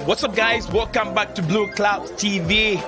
What's up, guys? Welcome back to Blueclouds TV.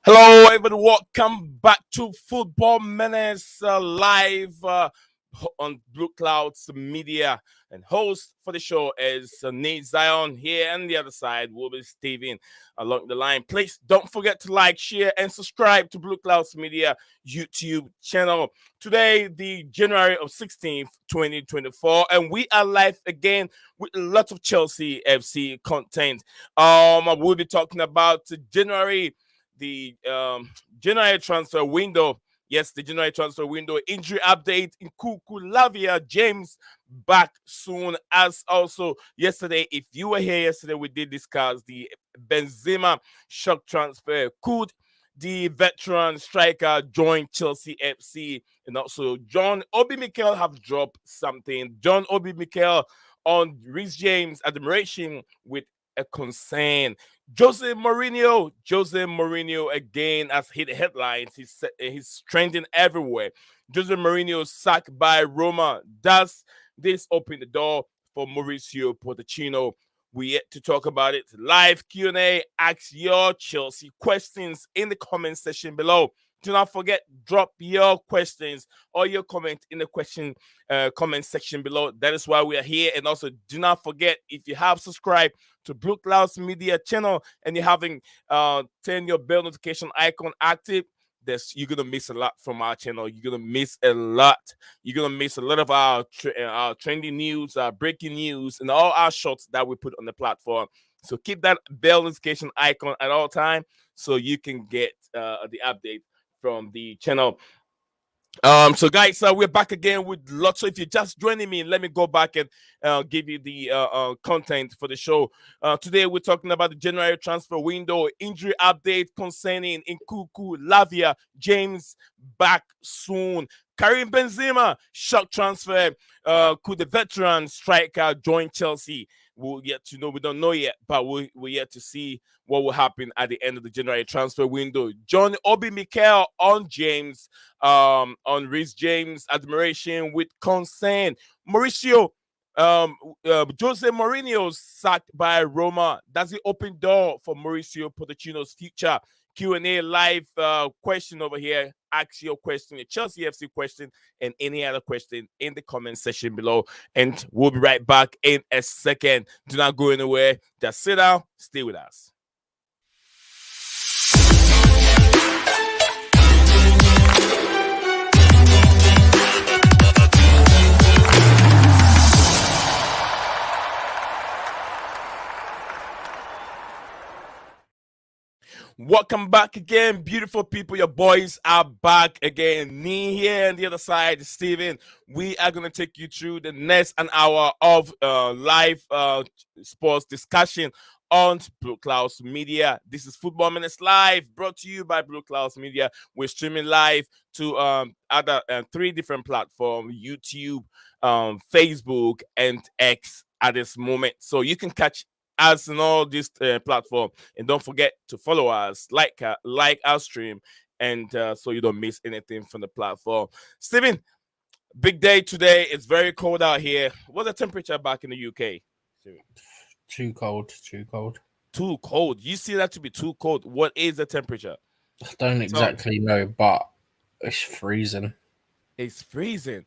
Hello, everybody. Welcome back to Football Menace live on Blueclouds Media. And host for the show is Nate Zion. Here on the other side will be Steven along the line. Please don't forget to like, share, and subscribe to Blueclouds Media YouTube channel. Today, the January of 16th, 2024, and we are live again with lots of Chelsea FC content. We'll be talking about January transfer window. Yes, the January transfer window. Injury update. Nkunku, Lavia, James back soon. As also yesterday, if you were here yesterday, we did discuss the Benzema shock transfer. Could the veteran striker join Chelsea FC? And also, Obi Mikel have dropped something. Obi Mikel on Reece James admiration with a concern. Jose Mourinho again has hit headlines. He's trending everywhere. Jose Mourinho sacked by Roma. Does this open the door for Mauricio Pochettino? We yet to talk about it. Live Q&A. Ask your Chelsea questions in the comment section below. Do not forget, drop your questions or your comment in the comment section below. That is why we are here. And also, do not forget, if you have subscribed to Blueclouds Media channel and you haven't turned your bell notification icon active, you're gonna miss a lot from our channel. You're gonna miss a lot. You're gonna miss a lot of our trending news, breaking news, and all our shots that we put on the platform. So keep that bell notification icon at all time so you can get the update from the channel. So guys, we're back again with lots. So if you're just joining me, let me go back and give you the content for the show. Today we're talking about the January transfer window, injury update concerning Nkunku, Lavia, James back soon. Karim Benzema shock transfer. Could the veteran striker join Chelsea? We'll yet to know. We don't know yet, but we're yet to see what will happen at the end of the January transfer window. Obi Mikel on James, on Reece James admiration with concern. Jose Mourinho sacked by Roma. Does it open door for Mauricio Pochettino's future? Q&A live question over here. Ask your question, your Chelsea FC question, and any other question in the comment section below. And we'll be right back in a second. Do not go anywhere. Just sit down. Stay with us. Welcome back again, beautiful people. Your boys are back again. Me here on the other side, Steven. We are going to take you through the next an hour of live sports discussion on Blueclouds Media. This is Football Menace Live, brought to you by Blueclouds Media. We're streaming live to other 3 different platforms: YouTube, Facebook, and X at this moment. So you can catch us on all this platform, and don't forget to follow us, like our stream, and so you don't miss anything from the platform. Steven, Big day today. It's very cold out here. What's the temperature back in the UK? Too cold. Too cold. Too cold. You see that to be too cold. What is the temperature? I don't exactly know, but it's freezing. It's freezing.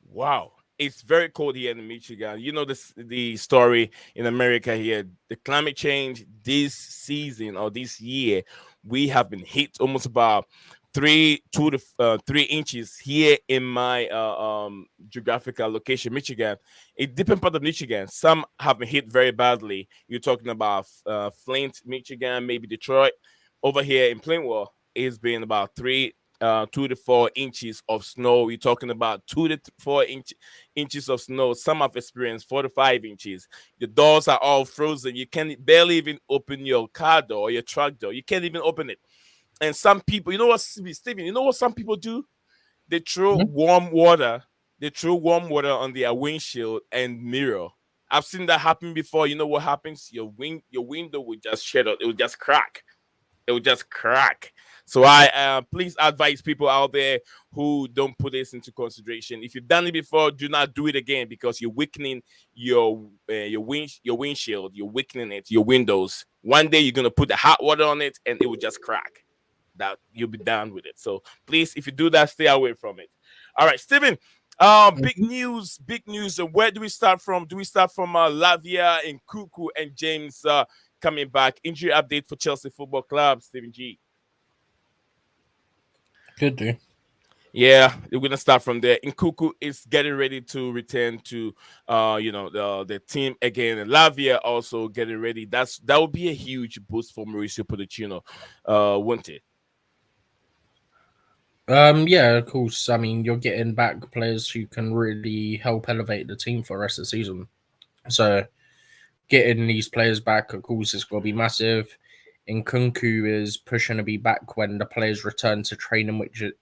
Wow. It's very cold here in Michigan. You know the story in America here. The climate change this season or this year, we have been hit almost about 3 2 to 3 inches here in my geographical location, Michigan. A different part of Michigan, some have been hit very badly. You're talking about Flint, Michigan, maybe Detroit. Over here in Plainwell, it's been about 2 to 4 inches of snow. You're talking about 2 to 4 inches of snow. Some have experienced 4 to 5 inches. The doors are all frozen. You can barely even open your car door or your truck door. You can't even open it. And some people, you know what, Steven, you know what some people do? They throw warm water. They throw warm water on their windshield and mirror. I've seen that happen before. You know what happens? Your window will just shatter. It will just crack. It will just crack. So I please advise people out there who don't put this into consideration. If you've done it before, do not do it again because you're weakening your windshield. You're weakening it, your windows. One day you're gonna put the hot water on it and it will just crack. That you'll be down with it. So please, if you do that, stay away from it. All right, Steven. Big news. Where do we start from? Do we start from Lavia and Nkunku and James coming back? Injury update for Chelsea Football Club, Steven G. Could do. Yeah, we're gonna start from there. Nkunku is getting ready to return to the team again. And Lavia also getting ready. That would be a huge boost for Mauricio Pochettino, won't it? Yeah, of course. I mean, you're getting back players who can really help elevate the team for the rest of the season. So, getting these players back, of course, is going to be massive. Nkunku is pushing to be back when the players return to training, which is,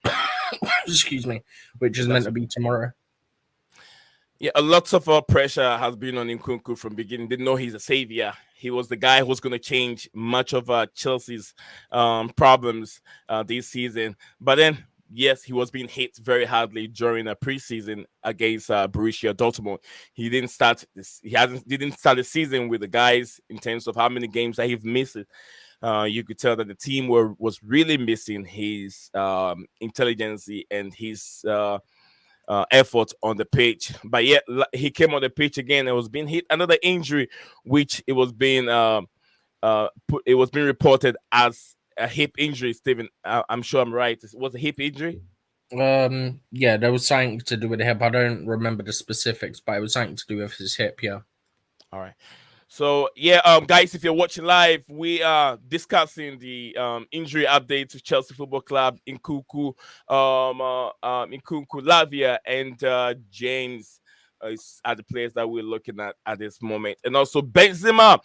excuse me, which is meant to be tomorrow. Yeah, a lot of pressure has been on Nkunku from beginning. Didn't know he's a savior. He was the guy who's going to change much of Chelsea's problems this season. But then, yes, he was being hit very hardly during a preseason against Borussia Dortmund. He didn't start this. Didn't start the season with the guys in terms of how many games that he's missed. You could tell that the team was really missing his intelligence and his effort on the pitch. But yet he came on the pitch again and was being hit another injury, which it was being reported as a hip injury. Steven, I'm sure I'm right. It was a hip injury. Yeah, there was something to do with the hip. I don't remember the specifics, but it was something to do with his hip. Yeah. All right. So yeah, guys, if you're watching live, we are discussing the injury update to Chelsea Football Club, Nkunku, Lavia, and James are the players that we're looking at this moment, and also Benzema.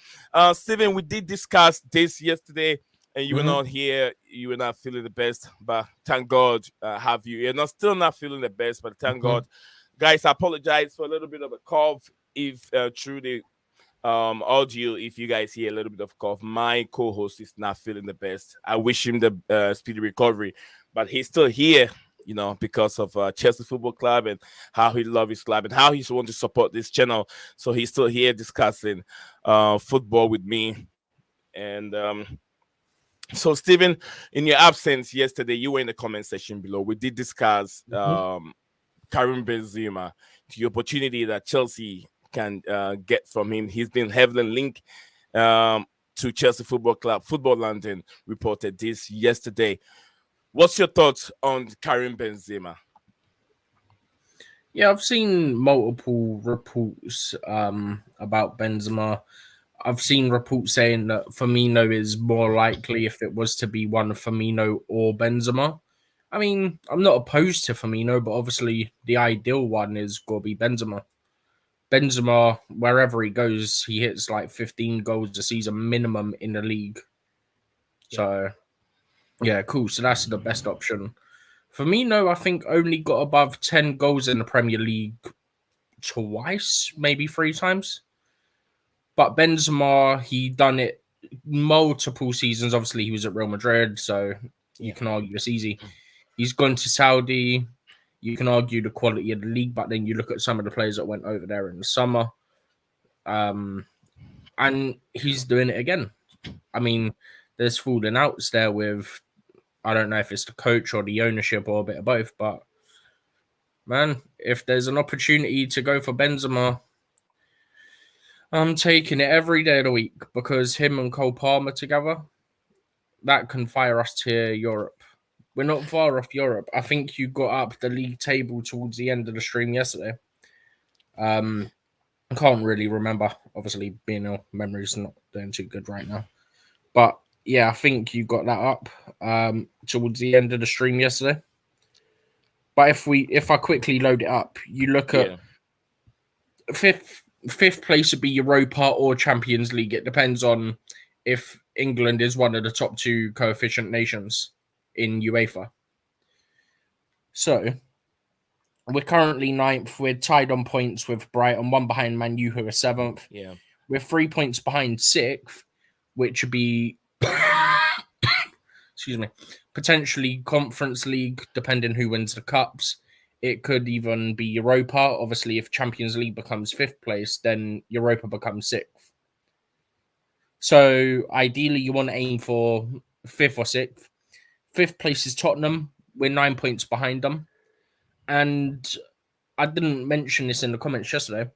Steven, we did discuss this yesterday, and you were not here. You were not feeling the best, but thank God, have you? You're still not feeling the best, but thank God, guys. I apologize for a little bit of a cough if through the audio, if you guys hear a little bit of cough. My co-host is not feeling the best. I wish him the speedy recovery, but he's still here, because of Chelsea Football Club and how he loves his club and how he wants to support this channel. So he's still here discussing football with me. And so Steven, in your absence yesterday, you were in the comment section below. We did discuss Karim Benzema, the opportunity that Chelsea can get from him. He's been heavily linked to Chelsea Football Club. Football London reported this yesterday. What's your thoughts on Karim Benzema? Yeah, I've seen multiple reports about Benzema. I've seen reports saying that Firmino is more likely if it was to be one of Firmino or Benzema. I mean, I'm not opposed to Firmino, but obviously the ideal one is going to be Benzema. Benzema, wherever he goes, he hits like 15 goals a season minimum in the league. So, yeah, cool. So that's the best option. Firmino, I think, only got above 10 goals in the Premier League twice, maybe 3 times. But Benzema, he done it multiple seasons. Obviously, he was at Real Madrid, so you can argue it's easy. He's gone to Saudi. You can argue the quality of the league, but then you look at some of the players that went over there in the summer, and he's doing it again. I mean, there's falling outs there with, I don't know if it's the coach or the ownership or a bit of both, but man, if there's an opportunity to go for Benzema, I'm taking it every day of the week, because him and Cole Palmer together, that can fire us to Europe. We're not far off Europe. I think you got up the league table towards the end of the stream yesterday. I can't really remember. Obviously, being a memory's not doing too good right now. But yeah, I think you got that up towards the end of the stream yesterday. But if I quickly load it up, you look at fifth place would be Europa or Champions League. It depends on if England is one of the top 2 coefficient nations in UEFA. So we're currently 9th. We're tied on points with Brighton, 1 behind Man U, who are 7th. Yeah. We're 3 points behind 6th, which would be excuse me, potentially Conference League, depending who wins the cups. It could even be Europa. Obviously, if Champions League becomes 5th place, then Europa becomes 6th. So ideally, you want to aim for 5th or 6th. 5th place is Tottenham. We're 9 points behind them. And I didn't mention this in the comments yesterday,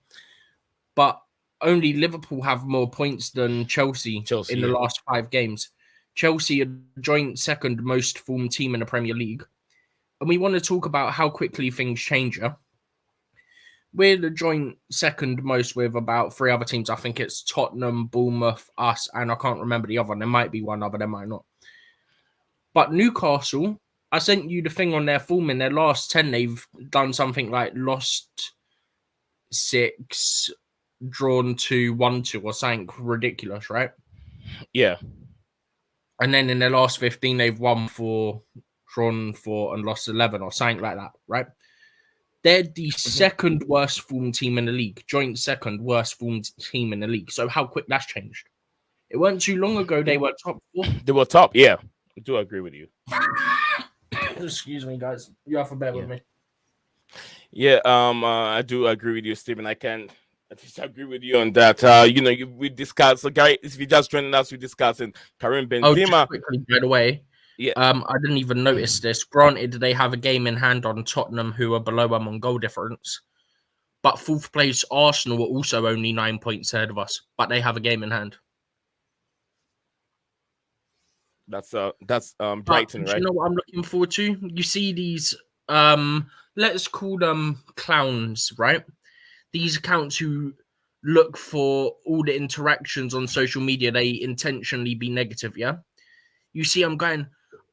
but only Liverpool have more points than Chelsea in the last 5 games. Chelsea are joint 2nd most formed team in the Premier League. And we want to talk about how quickly things change. We're the joint 2nd most with about 3 other teams. I think it's Tottenham, Bournemouth, us, and I can't remember the other one. There might be one other, there might not. But Newcastle, I sent you the thing on their form. In their last 10, they've done something like lost 6, drawn 2, 1-2, or something ridiculous, right? Yeah. And then in their last 15, they've won 4, drawn 4, and lost 11, or something like that, right? They're the 2nd worst formed team in the league, joint 2nd worst formed team in the league. So how quick that's changed. It wasn't too long ago they were top 4. They were top, yeah. I do agree with you. Excuse me, guys. You have to bear with me. Yeah, I do agree with you, Stephen. I can disagree with you on that. We discussed. So, guys, if you're just joining us, we're discussing Karim Benzema. Oh, just quickly, by the way. Yeah. I didn't even notice this. Granted, they have a game in hand on Tottenham, who are below them on goal difference. But 4th place Arsenal are also only 9 points ahead of us, but they have a game in hand. That's Brighton, right? You know what I'm looking forward to? You see these let's call them clowns, right? These accounts who look for all the interactions on social media, they intentionally be negative, yeah? You see I'm going,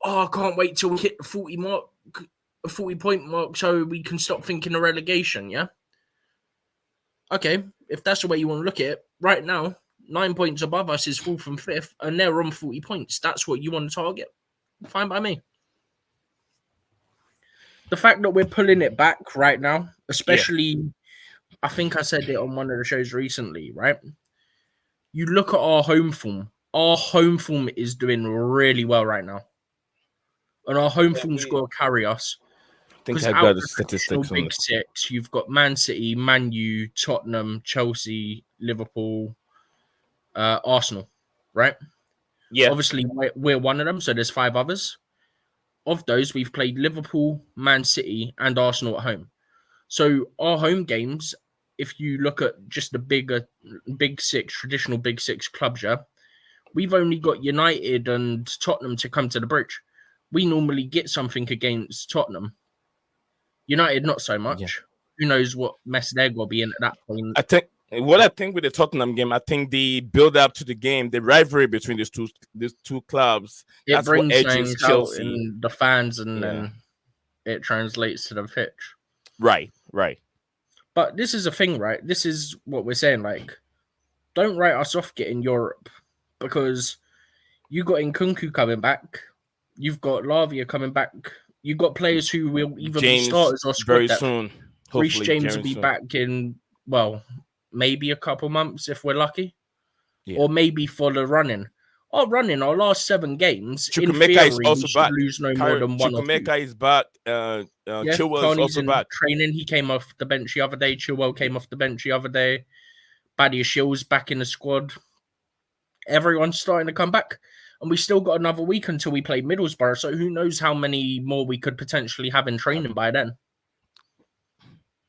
I can't wait till we hit the 40-point mark so we can stop thinking of relegation, yeah? Okay, if that's the way you want to look at it, right now, 9 points above us is 4th and 5th, and they're on 40 points. That's what you want to target. Fine by me. The fact that we're pulling it back right now, especially, I think I said it on one of the shows recently, right? You look at our home form. Our home form is doing really well right now. And our home form's got to carry us. I think I got the statistics on Big 6, you've got Man City, Man U, Tottenham, Chelsea, Liverpool, Arsenal, right? Yeah. Obviously, we're one of them, so there's 5 others. Of those, we've played Liverpool, Man City, and Arsenal at home. So our home games, if you look at just the Big 6, traditional Big 6 clubs, yeah, we've only got United and Tottenham to come to the bridge. We normally get something against Tottenham. United, not so much. Yeah. Who knows what mess they're going to be in at that point. I think with the Tottenham game, I think the build up to the game, the rivalry between these two clubs, it brings things out in the fans, and then it translates to the pitch. Right. But this is a thing, right? This is what we're saying. Like, don't write us off getting Europe, because you got Nkunku coming back, you've got Lavia coming back, you've got players who will either be starters or squad very depth. soon. Reece James will be back in, well, maybe a couple months if we're lucky, or maybe for the running. our run in our last 7 games, in Chukwemeka is theory, also we should back. lose no more than 1 or 2. Chukwemeka is back. Yeah, Chilwell is Carney's also in back. training. He came off the bench the other day. Chilwell came off the bench the other day. Badia Shill's back in the squad. Everyone's starting to come back. And we still got another week until we play Middlesbrough. So who knows how many more we could potentially have in training by then.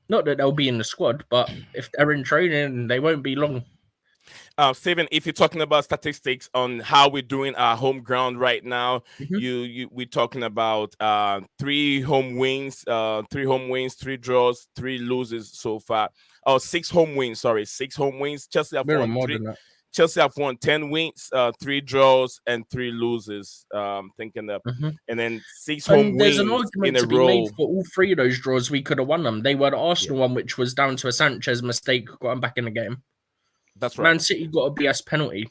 Not that they'll be in the squad, but if they're in training, they won't be long. Steven, if you're talking about statistics on how we're doing our home ground right now, we're talking about 3 home wins, 3 draws, 3 losses so far. 6 home wins. Sorry, 6 home wins. Chelsea have won More 3. than that. Chelsea have won 10 wins, 3 draws, and 3 losses. Thinking that, and then 6 home there's wins an argument in a to be row. made for all 3 of those draws. We could have won them. They were the Arsenal one, which was down to a Sanchez mistake, got him back in the game. That's right. Man City got a BS penalty,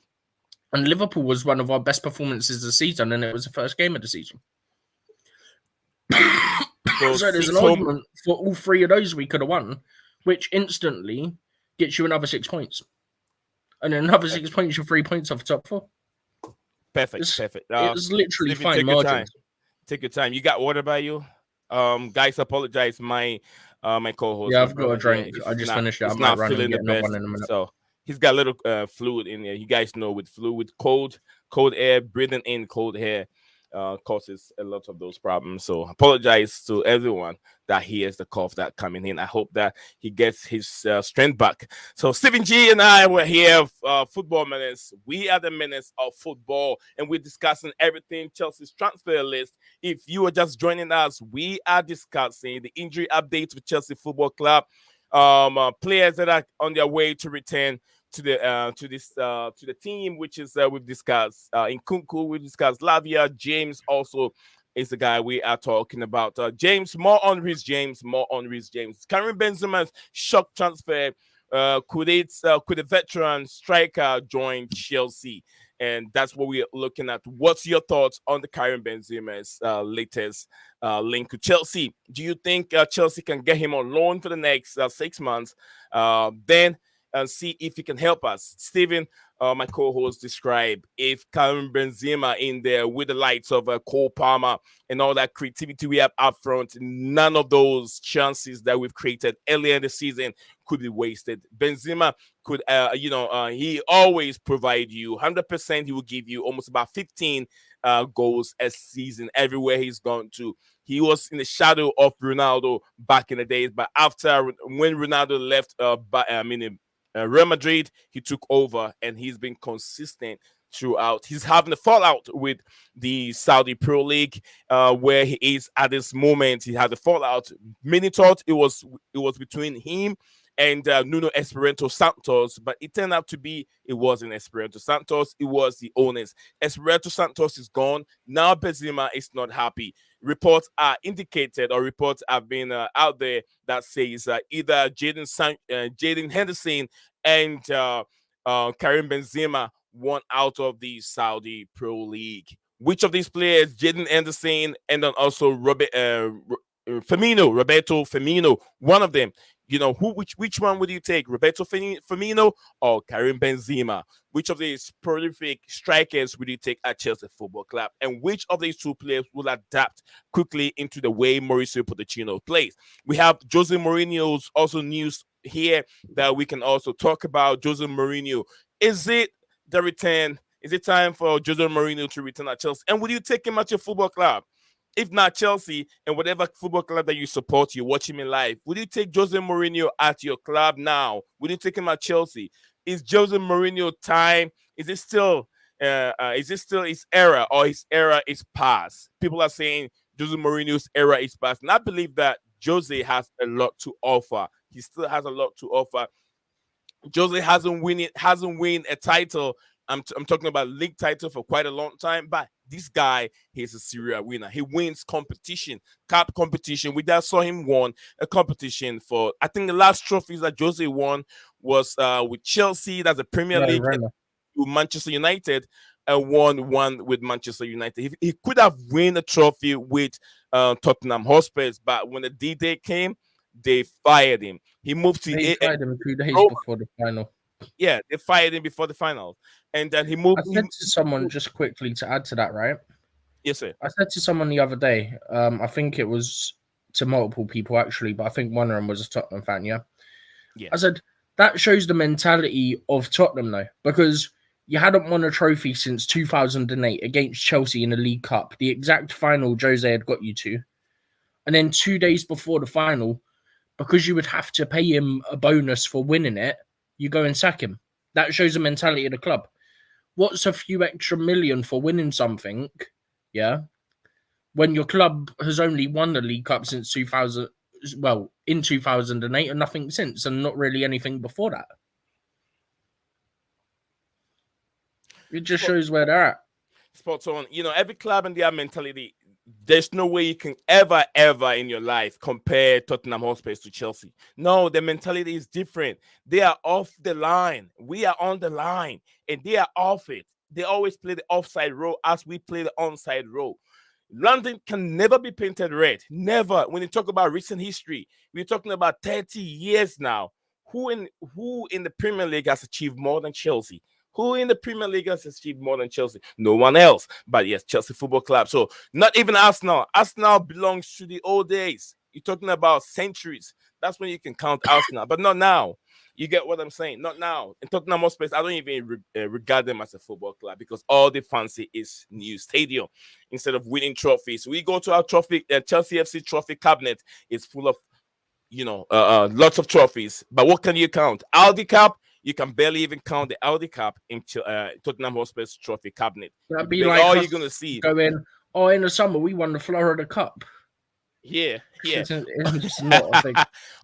and Liverpool was one of our best performances of the season, and it was the first game of the season. So there's an argument for all 3 of those we could have won, which instantly gets you another 6 points. And then another 6 points, you're 3 points off the top 4. Perfect. It's literally Stevie, fine margins. Take your time. You got water by you? Guys, apologize. My co-host. Yeah, I've got a drink. I just finished it. I'm not feeling the best. One in a minute. So he's got a little fluid in there. You guys know with cold air, breathing in cold air causes a lot of those problems. So apologize to everyone that hears the cough that coming in. I hope that he gets his strength back. So Stephen G and I were here, Football Menace. We are the menace of football, and we're discussing everything Chelsea's transfer list. If you are just joining us, we are discussing the injury updates for Chelsea Football Club. Players that are on their way to return to the team, which is we've discussed Nkunku, we've discussed Lavia. James also is the guy we are talking about. James, more on Reece James. Karim Benzema's shock transfer. Could a veteran striker join Chelsea? And that's what we're looking at. What's your thoughts on the Karim Benzema's latest link to Chelsea? Do you think Chelsea can get him on loan for the next 6 months? Then see if he can help us. Steven, my co-host, describe if Karim Benzema in there with the likes of Cole Palmer and all that creativity we have up front, none of those chances that we've created earlier in the season could be wasted. Benzema could, he always provide you 100%. He will give you almost about 15 goals a season everywhere he's gone to. He was in the shadow of Ronaldo back in the days, but when Ronaldo left, Real Madrid, he took over and he's been consistent throughout. He's having a fallout with the Saudi Pro League, where he is at this moment. He had a fallout. Many thought it was between him and Nuno Espirito Santos, but it turned out to be it wasn't Espirito Santos. It was the owners. Espirito Santos is gone. Now Benzema is not happy. Reports are indicated, or reports have been out there that says either Jaden Henderson and Karim Benzema want out of the Saudi Pro League. Which of these players, Jaden Henderson and then also Roberto Firmino, one of them, which one would you take, Roberto Firmino or Karim Benzema? Which of these prolific strikers would you take at Chelsea Football Club? And which of these 2 players will adapt quickly into the way Mauricio Pochettino plays? We have Jose Mourinho's also news here that we can also talk about. Jose Mourinho, is it the return? Is it time for Jose Mourinho to return at Chelsea? And would you take him at your football club? If not Chelsea and whatever football club that you support, you watch him in live, would you take Jose Mourinho at your club now? Would you take him at Chelsea? Is Jose Mourinho time? Is it still his era, or his era is past? People are saying Jose Mourinho's era is past. And I believe that Jose has a lot to offer. He still has a lot to offer. Jose hasn't win a title. I'm talking about league title for quite a long time, but this guy, he's a serial winner. He wins competition, cup competition. We just saw him won a competition for, I think the last trophies that Jose won was with Chelsea. That's a Premier League, with Manchester United, and won one with Manchester United. He could have won a trophy with Tottenham Hotspurs, but when the D-Day came, they fired him. He moved to... They fired him 2 days before the final. Yeah, they fired him before the final. and then he I moved. said to someone just quickly to add to that, right? Yes, sir. I said to someone the other day, I think it was to multiple people actually, but I think one of them was a Tottenham fan, yeah? Yeah. I said, that shows the mentality of Tottenham, though, because you hadn't won a trophy since 2008 against Chelsea in the League Cup, the exact final Jose had got you to. And then 2 days before the final, because you would have to pay him a bonus for winning it, you go and sack him. That shows the mentality of the club. What's a few extra million for winning something? Yeah. When your club has only won the League Cup since 2000, well, in 2008 and nothing since, and not really anything before that. It just Spot, shows where they're at. spot on. Every club and their mentality. There's no way you can ever in your life compare Tottenham Hotspur to Chelsea. No, the mentality is different. They are off the line. We are on the line, and they are off it. They always play the offside role as we play the onside role. London can never be painted red. Never. When you talk about recent history, we're talking about 30 years now. Who in the Premier League has achieved more than Chelsea? Who in the Premier League has achieved more than Chelsea? No one else. But yes, Chelsea Football Club. So not even Arsenal. Arsenal belongs to the old days. You're talking about centuries. That's when you can count Arsenal, but not now. You get what I'm saying? Not now. In Tottenham Hotspur, I don't even regard them as a football club because all they fancy is new stadium instead of winning trophies. We go to our trophy, Chelsea FC trophy cabinet is full of, lots of trophies. But what can you count? Aldi Cup. You can barely even count the Aldi Cup in Tottenham Hotspur's trophy cabinet. That'd be like all us you're gonna see. going, oh, in the summer we won the Florida Cup. Yeah. It's just not a thing.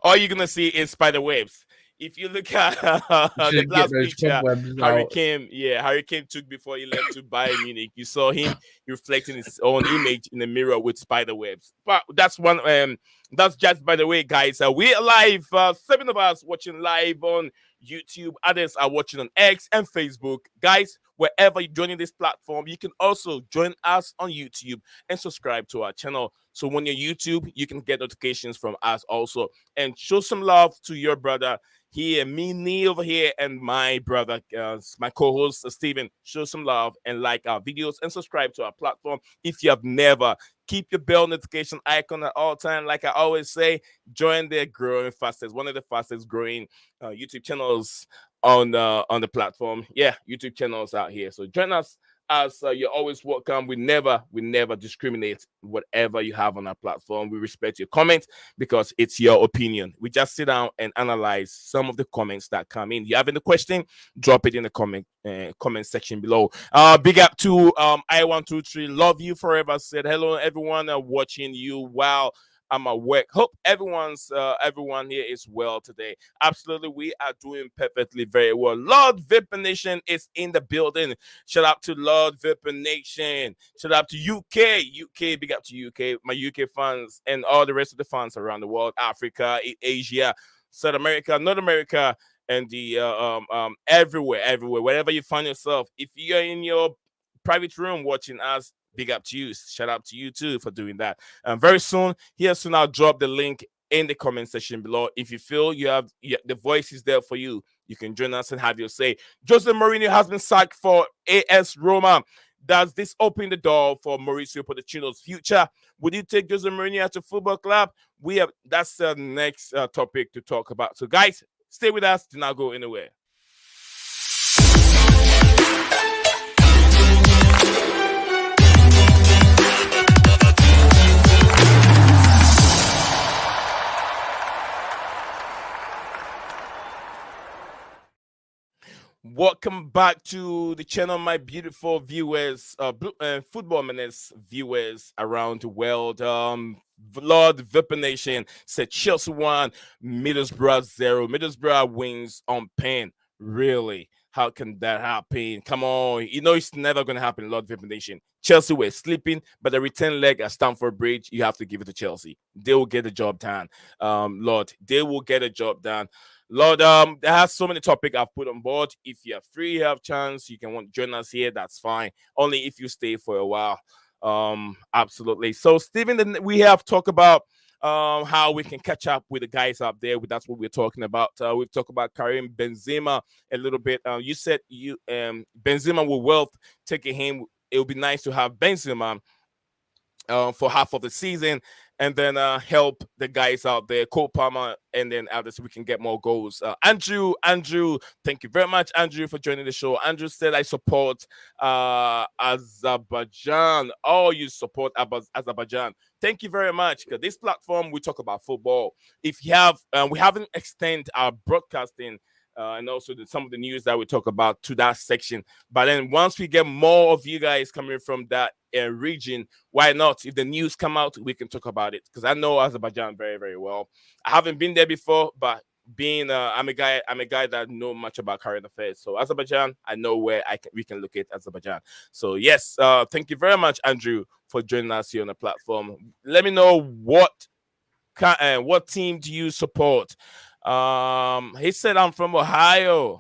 All you're gonna see is spider webs. If you look at the last picture Harry Kane took before he left to Bayern Munich, you saw him reflecting his own image in the mirror with spider webs. But that's one. That's just by the way, guys. We're live. 7 of us watching live on YouTube. Others are watching on X and Facebook. Guys, wherever you're joining this platform, you can also join us on YouTube and subscribe to our channel. So when you're YouTube, you can get notifications from us also. And show some love to your brother here, me over here, and my brother, my co-host, Steven. Show some love and like our videos and subscribe to our platform. If you have never, keep your bell notification icon at all time. Like I always say, join the growing fastest, one of the fastest growing YouTube channels on the platform. Yeah, YouTube channels out here. So join us as you're always welcome. We never discriminate whatever you have on our platform. We respect your comments because it's your opinion. We just sit down and analyze some of the comments that come in. You have any question, drop it in the comment section below. Big up to I123 Love You Forever said hello everyone watching you while I'm at work. Hope everyone here is well today. Absolutely, we are doing perfectly very well. Lord Vipper Nation is in the building. Shout out to Lord Vipper Nation. Shout out to UK. Big up to UK, my UK fans, and all the rest of the fans around the world, Africa, Asia, South America, North America, and the everywhere, wherever you find yourself. If you're in your private room watching us, big up to you. Shout out to you too for doing that. Very soon, I'll drop the link in the comment section below. If you feel the voice is there for you, you can join us and have your say. Jose Mourinho has been sacked for AS Roma. Does this open the door for Mauricio Pochettino's future? Would you take Jose Mourinho at a football club? That's the next topic to talk about. So, guys, stay with us. Do not go anywhere. Welcome back to the channel, my beautiful viewers, Football Menace viewers around the world. Lord Vipper Nation said Chelsea 1, Middlesbrough 0. Middlesbrough wins on pen. Really? How can that happen? Come on. You know it's never going to happen, Lord Vipper Nation. Chelsea were sleeping, but the return leg at Stamford Bridge, you have to give it to Chelsea. They will get the job done. Lord, they will get a job done. Lord, there are so many topics I've put on board. If you're free, you have chance, you can want to join us here. That's fine. Only if you stay for a while. Absolutely. So, Stephen, we have talked about how we can catch up with the guys out there. That's what we're talking about. We've talked about Karim Benzema a little bit. You said Benzema with wealth taking him. It would be nice to have Benzema for half of the season, and then help the guys out there, Cole Palmer, and then others, so we can get more goals. Andrew, thank you very much, Andrew, for joining the show. Andrew said, I support Azerbaijan. Oh, you support Azerbaijan. Thank you very much. Because this platform, we talk about football. If you have, we haven't extended our broadcasting and also some of the news that we talk about to that section. But then once we get more of you guys coming from that region, why not? If the news come out, we can talk about it, because I know Azerbaijan very, very well. I haven't been there before, but being I'm a guy that know much about current affairs. So Azerbaijan, I know where we can locate Azerbaijan. So yes, thank you very much, Andrew, for joining us here on the platform. Let me know what team do you support. He said I'm from Ohio.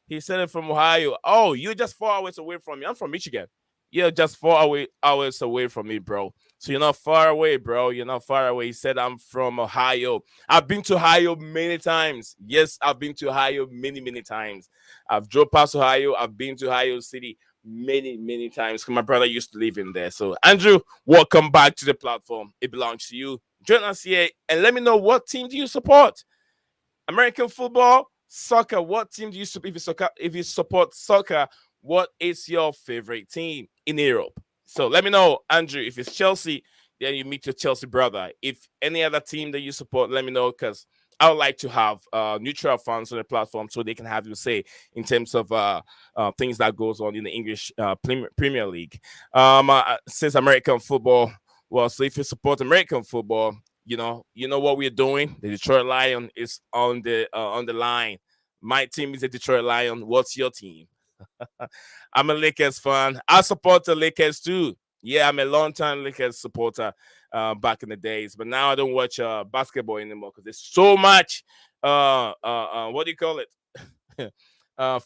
He said it from Ohio. Oh, you're just 4 hours away from me. I'm from Michigan. You're just 4 hours away from me, bro. So you're not far away, bro. You're not far away. He said I'm from Ohio. I've been to Ohio many times. Yes, I've been to Ohio many, many times. I've drove past Ohio. I've been to Ohio City many, many times, because my brother used to live in there. So Andrew, welcome back to the platform. It belongs to you. Join us here and let me know, what team do you support? American football, soccer. What team do you support? If you support soccer, what is your favorite team in Europe? So let me know, Andrew. If it's Chelsea, then you meet your Chelsea brother. If any other team that you support, let me know, because I would like to have neutral fans on the platform, so they can have you say in terms of things that goes on in the English Premier League. Since American football, well, so if you support American football, you know what we're doing. The Detroit Lion is on the line. My team is the Detroit Lion. What's your team? I'm a Lakers fan. I support the Lakers too. Yeah, I'm a long-time Lakers supporter back in the days, but now I don't watch basketball anymore, because there's so much what do you call it?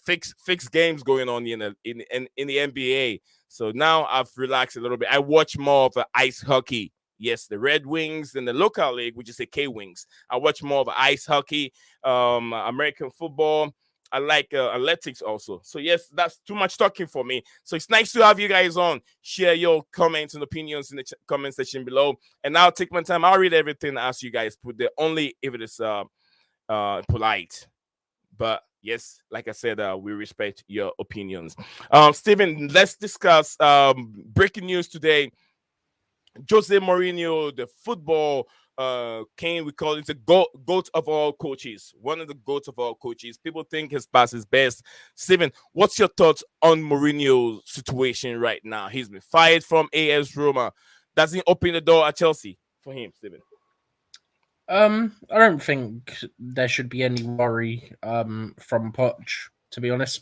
Fixed games going on in the NBA. So now I've relaxed a little bit. I watch more of the ice hockey. Yes, the Red Wings and the local league, which is the K Wings. I watch more of ice hockey, American football. I like athletics also. So yes, that's too much talking for me. So it's nice to have you guys on. Share your comments and opinions in the comment section below, and I'll take my time. I'll read everything as you guys put there, only if it is polite. But yes, like I said, we respect your opinions. Steven, let's discuss breaking news today. Jose Mourinho, the football king, we call it the goat of all coaches, one of the goats of all coaches. People think his pass is best. Steven, what's your thoughts on Mourinho's situation right now? He's been fired from AS Roma. Does he open the door at Chelsea for him, Steven? I don't think there should be any worry from Poch, to be honest.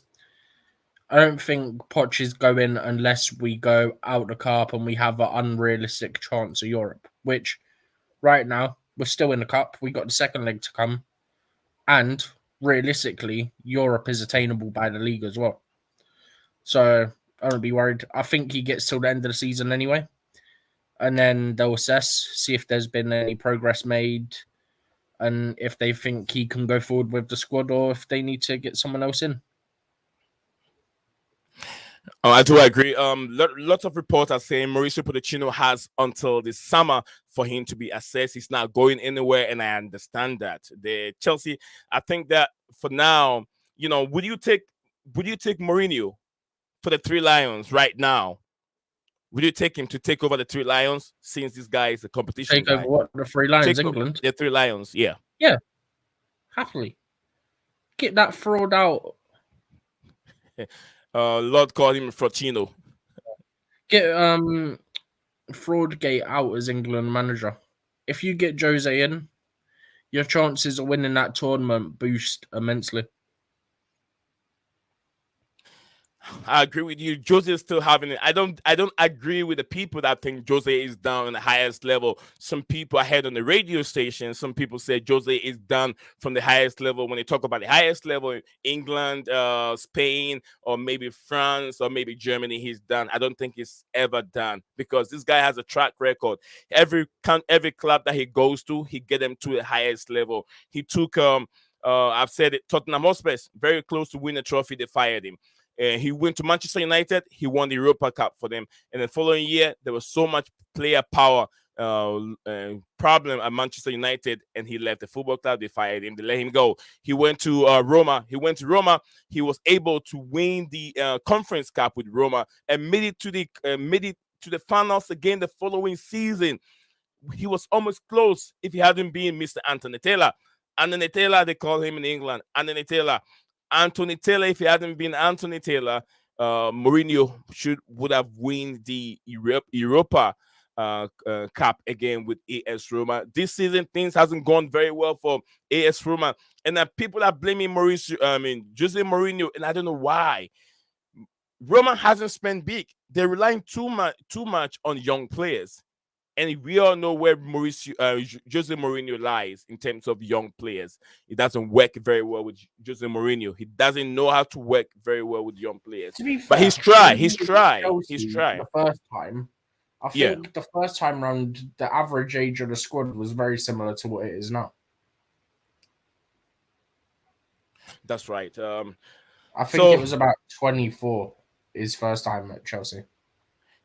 I don't think Poch is going unless we go out the cup and we have an unrealistic chance of Europe, which right now we're still in the cup. We got the second leg to come, and realistically, Europe is attainable by the league as well. So I don't be worried. I think he gets till the end of the season anyway, and then they'll assess, see if there's been any progress made, and if they think he can go forward with the squad, or if they need to get someone else in. I do agree. Lots of reports are saying Mauricio Pochettino has until this summer for him to be assessed. He's not going anywhere, and I understand that. The Chelsea, I think that for now, would you take Mourinho for the Three Lions right now? Would you take him to take over the Three Lions, since this guy is a competition Take guy? over what? The Three Lions, England? The Three Lions, yeah. Yeah, happily. Get that fraud out. Lord called him Fraudino. Get Fraudgate out as England manager. If you get Jose in, your chances of winning that tournament boost immensely. I agree with you. Jose is still having it. I don't agree with the people that think Jose is down on the highest level. Some people I heard on the radio station, some people say Jose is done from the highest level. When they talk about the highest level, England, Spain, or maybe France, or maybe Germany, he's done. I don't think he's ever done because this guy has a track record. Every club that he goes to, he get them to the highest level. He took I've said it, Tottenham Hotspur, very close to win a trophy. They fired him. He went to Manchester United. He won the Europa Cup for them. And the following year, there was so much player power problem at Manchester United, and he left the football club. They fired him. They let him go. He went to Roma. He was able to win the Conference Cup with Roma and made it to the finals again the following season. He was almost close if he hadn't been Mr. Anthony Taylor. Anthony Taylor, they call him in England. Anthony Taylor, if he hadn't been Anthony Taylor, Mourinho would have won the Europa Cup again with AS Roma. This season, things hasn't gone very well for AS Roma, and people are blaming Jose Mourinho, and I don't know why. Roma hasn't spent big. They're relying too much on young players. And we all know where Jose Mourinho lies in terms of young players. It doesn't work very well with Jose Mourinho. He doesn't know how to work very well with young players. To be fair, but he's tried. The first time, I think the first time round, the average age of the squad was very similar to what it is now. That's right. I think it was about 24 his first time at Chelsea.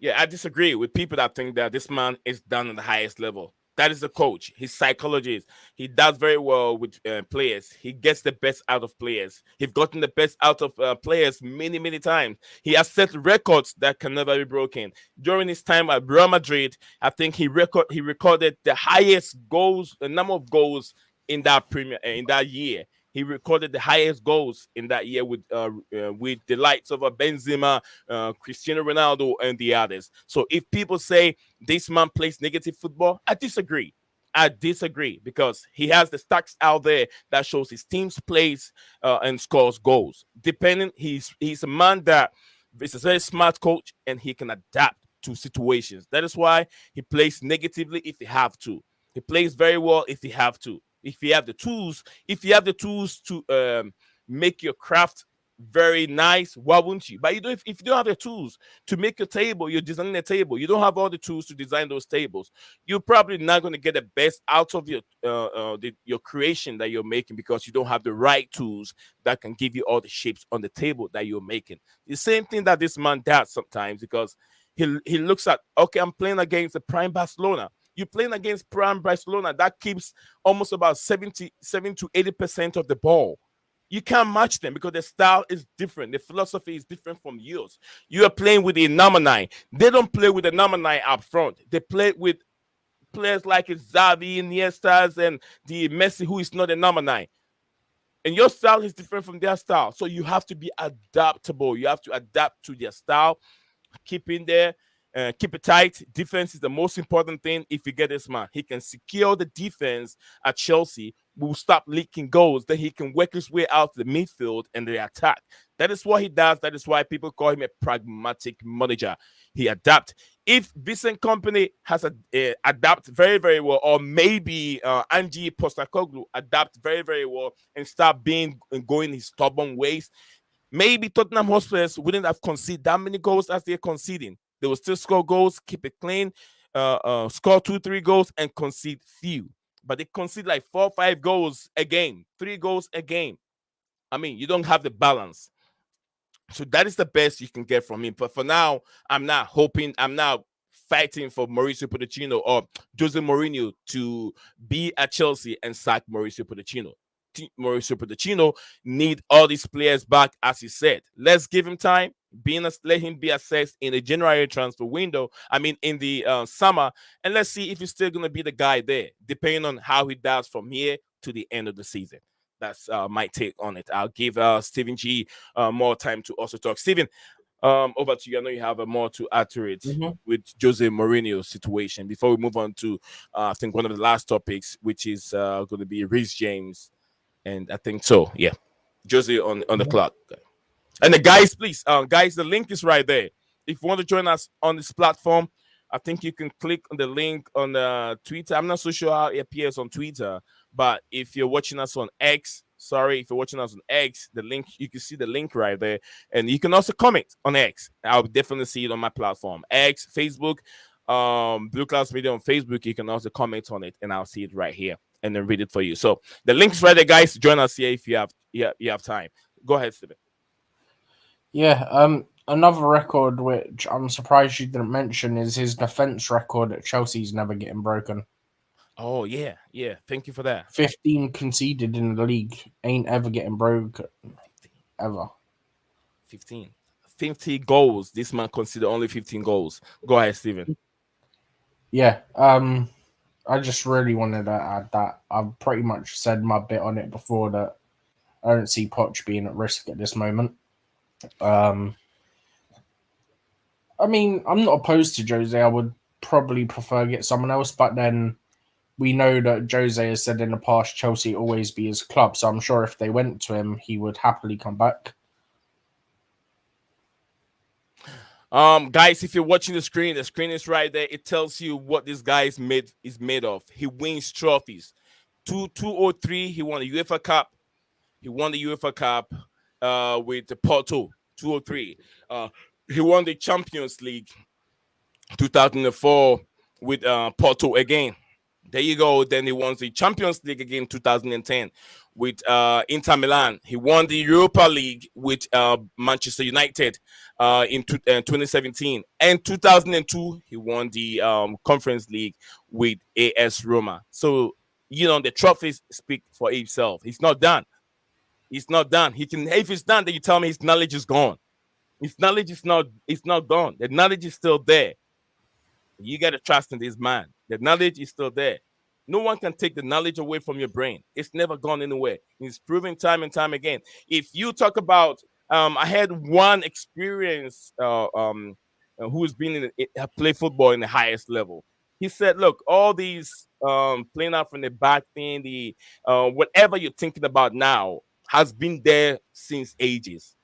Yeah, I disagree with people that think that this man is done at the highest level. That is the coach. His psychologist. He does very well with players. He gets the best out of players. He's gotten the best out of players many, many times. He has set records that can never be broken. During his time at Real Madrid, I think he recorded the highest number of goals in that year. He recorded the highest goals in that year with the likes of Benzema, Cristiano Ronaldo, and the others. So if people say this man plays negative football, I disagree. Because he has the stats out there that shows his team's plays and scores goals. He's a man that is a very smart coach, and he can adapt to situations. That is why he plays negatively if he have to. He plays very well if he have to. If you have the tools to make your craft very nice, why wouldn't you? But if you don't have the tools to make a table, you're designing a table. You don't have all the tools to design those tables. You're probably not going to get the best out of your creation that you're making because you don't have the right tools that can give you all the shapes on the table that you're making. The same thing that this man does sometimes because he looks at, okay, I'm playing against the prime Barcelona. You're playing against prime Barcelona that keeps almost about 7 to 80% of the ball. You can't match them because the style is different. The philosophy is different from yours. You are playing with the number 9. They don't play with the number 9 up front. They play with players like Xavi, Iniestas, and the Messi, who is not a number 9. And your style is different from their style. So you have to be adaptable. You have to adapt to their style. Keep in there. Keep it tight. Defense is the most important thing. If you get this man, he can secure the defense at Chelsea. Will stop leaking goals. Then he can work his way out to the midfield and the attack. That is what he does. That is why people call him a pragmatic manager. He adapts. If Vincent Kompany has adapt very, very well, or maybe Ange Postecoglou adapt very, very well and start going his stubborn ways, maybe Tottenham Hotspur wouldn't have conceded that many goals as they're conceding. They will still score goals, keep it clean, score 2-3 goals, and concede few. But they concede like 4-5 goals a game, 3 goals a game. I mean, you don't have the balance. So that is the best you can get from him. But for now, I'm not fighting for Mauricio Pochettino or Jose Mourinho to be at Chelsea and sack Mauricio Pochettino. Mauricio Pochettino need all these players back, as he said. Let's give him time. Let him be assessed in the January transfer window. I mean, in the summer, and let's see if he's still going to be the guy there, depending on how he does from here to the end of the season. That's my take on it. I'll give Stephen G more time to also talk. Stephen, over to you. I know you have more to add to it with Jose Mourinho's situation before we move on to I think one of the last topics, which is going to be Reece James. And I think so, yeah. Jose on the clock. And the guys, please, guys, the link is right there. If you want to join us on this platform, I think you can click on the link on Twitter. I'm not so sure how it appears on Twitter, but if you're watching us on X, sorry, if you're watching us on X, the link, you can see the link right there, and you can also comment on X. I'll definitely see it on my platform, X, Facebook, Blueclouds Media on Facebook. You can also comment on it, and I'll see it right here and then read it for you. So the link's right there, guys. Join us here if you have time. Go ahead, Steven. Yeah, another record which I'm surprised you didn't mention is his defense record at Chelsea's never getting broken. Oh yeah, yeah. Thank you for that. 15 conceded in the league ain't ever getting broken 15, ever. 15. 50 goals. This man considered only 15 goals. Go ahead, Steven. Yeah, I just really wanted to add that. I've pretty much said my bit on it before that I don't see Poch being at risk at this moment. Um, I mean, I'm not opposed to Jose. I would probably prefer get someone else, but then we know that Jose has said in the past Chelsea always be his club. So I'm sure if they went to him, he would happily come back. Guys, if you're watching the screen is right there. It tells you what this guy is made of. He wins trophies. 2003, he won the UEFA Cup. He won the UEFA Cup with the Porto. 203. He won the Champions League 2004 with Porto again. There you go. Then he won the Champions League again 2010 with Inter Milan. He won the Europa League with Manchester United in 2017. And 2002, he won the Conference League with AS Roma. So, the trophies speak for himself. He's not done. He's not done. He can, if he's done, then you tell me his knowledge is gone. His knowledge is not, it's not gone. The knowledge is still there. You got to trust in this man. The knowledge is still there. No one can take the knowledge away from your brain. It's never gone anywhere. It's proven time and time again. If you talk about, I had one experience who's been play football in the highest level. He said, "Look, all these playing out from the back thing, the whatever you're thinking about now has been there since ages.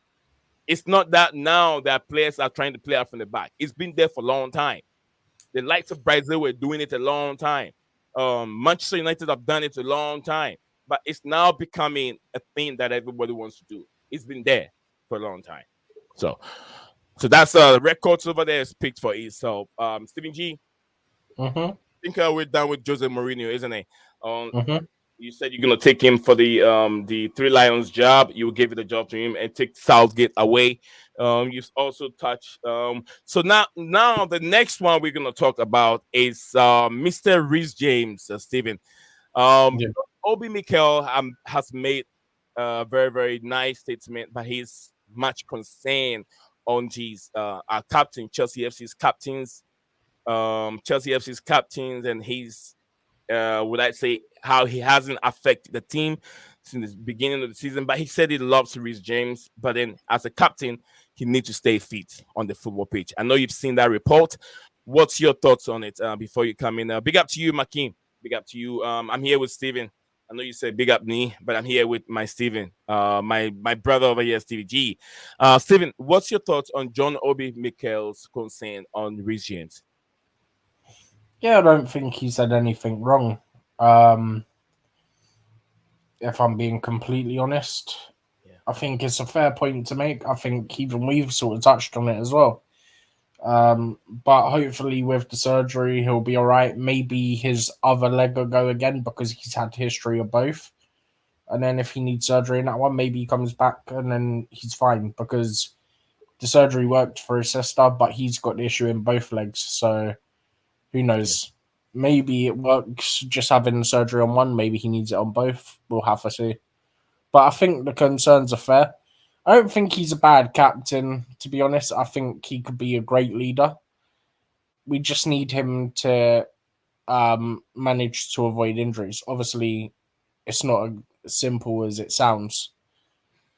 It's not that now that players are trying to play out from the back. It's been there for a long time. The likes of Brazil were doing it a long time. Manchester United have done it a long time, but it's now becoming a thing that everybody wants to do. It's been there for a long time. So that's records over there is picked for itself. Stephen G, Mm-hmm. I think we're done with Jose Mourinho, isn't it? Mm-hmm. You said you're gonna take him for the Three Lions job. You will give it a job to him and take Southgate away. You also touch. So now the next one we're gonna talk about is Mr. Reece James, Stephen. Um, Yeah. Obi Mikel has made a very very nice statement, but he's much concerned on his our captain Chelsea FC's captains, and he's would I say how he hasn't affected the team since the beginning of the season. But he said he loves Reece James, but then as a captain, he needs to stay fit on the football pitch. I know you've seen that report. What's your thoughts on it before you come in? Big up to you, Makin. Big up to you. I'm here with Steven. I know you said big up me, but I'm here with my Steven, my brother over here, Stevie G. Steven, what's your thoughts on John Obi Mikel's concern on Reece James? Yeah, I don't think he said anything wrong. Um, if I'm being completely honest, Yeah. I think it's a fair point to make. I think even we've sort of touched on it as well. But hopefully with the surgery, he'll be all right. Maybe his other leg will go again because he's had history of both. And then if he needs surgery in that one, maybe he comes back and then he's fine because the surgery worked for his sister, but he's got the issue in both legs. So who knows? Maybe it works just having the surgery on one. Maybe he needs it on both. We'll have to see. But I think the concerns are fair. I don't think he's a bad captain, to be honest. I think he could be a great leader. We just need him to manage to avoid injuries. Obviously, it's not as simple as it sounds,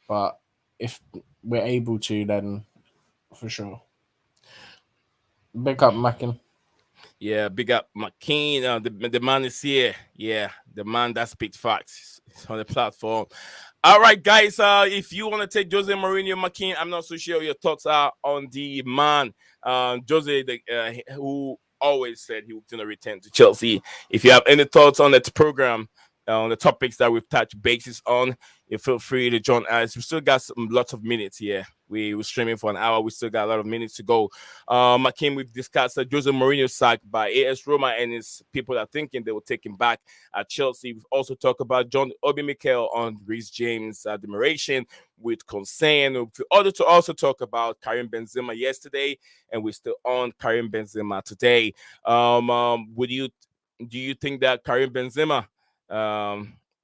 but if we're able to, then for sure. Big up, Mackin. Yeah, big up McKean. The man is here. Yeah, the man that speaks facts. It's on the platform. All right, guys. If you want to take Jose Mourinho, McKean, I'm not so sure your thoughts are on the man, Jose, who always said he was going to return to Chelsea. If you have any thoughts on that program, on the topics that we've touched bases on, you feel free to join us. We still got lots of minutes here. We were streaming for an hour. We still got a lot of minutes to go. Akeem, we've discussed Jose Mourinho sacked by AS Roma, and his people are thinking they will take him back at Chelsea. We've also talked about Obi Mikel on Reece James' admiration with concern. We also talk about Karim Benzema yesterday, and we're still on Karim Benzema today. Do you think that Karim Benzema,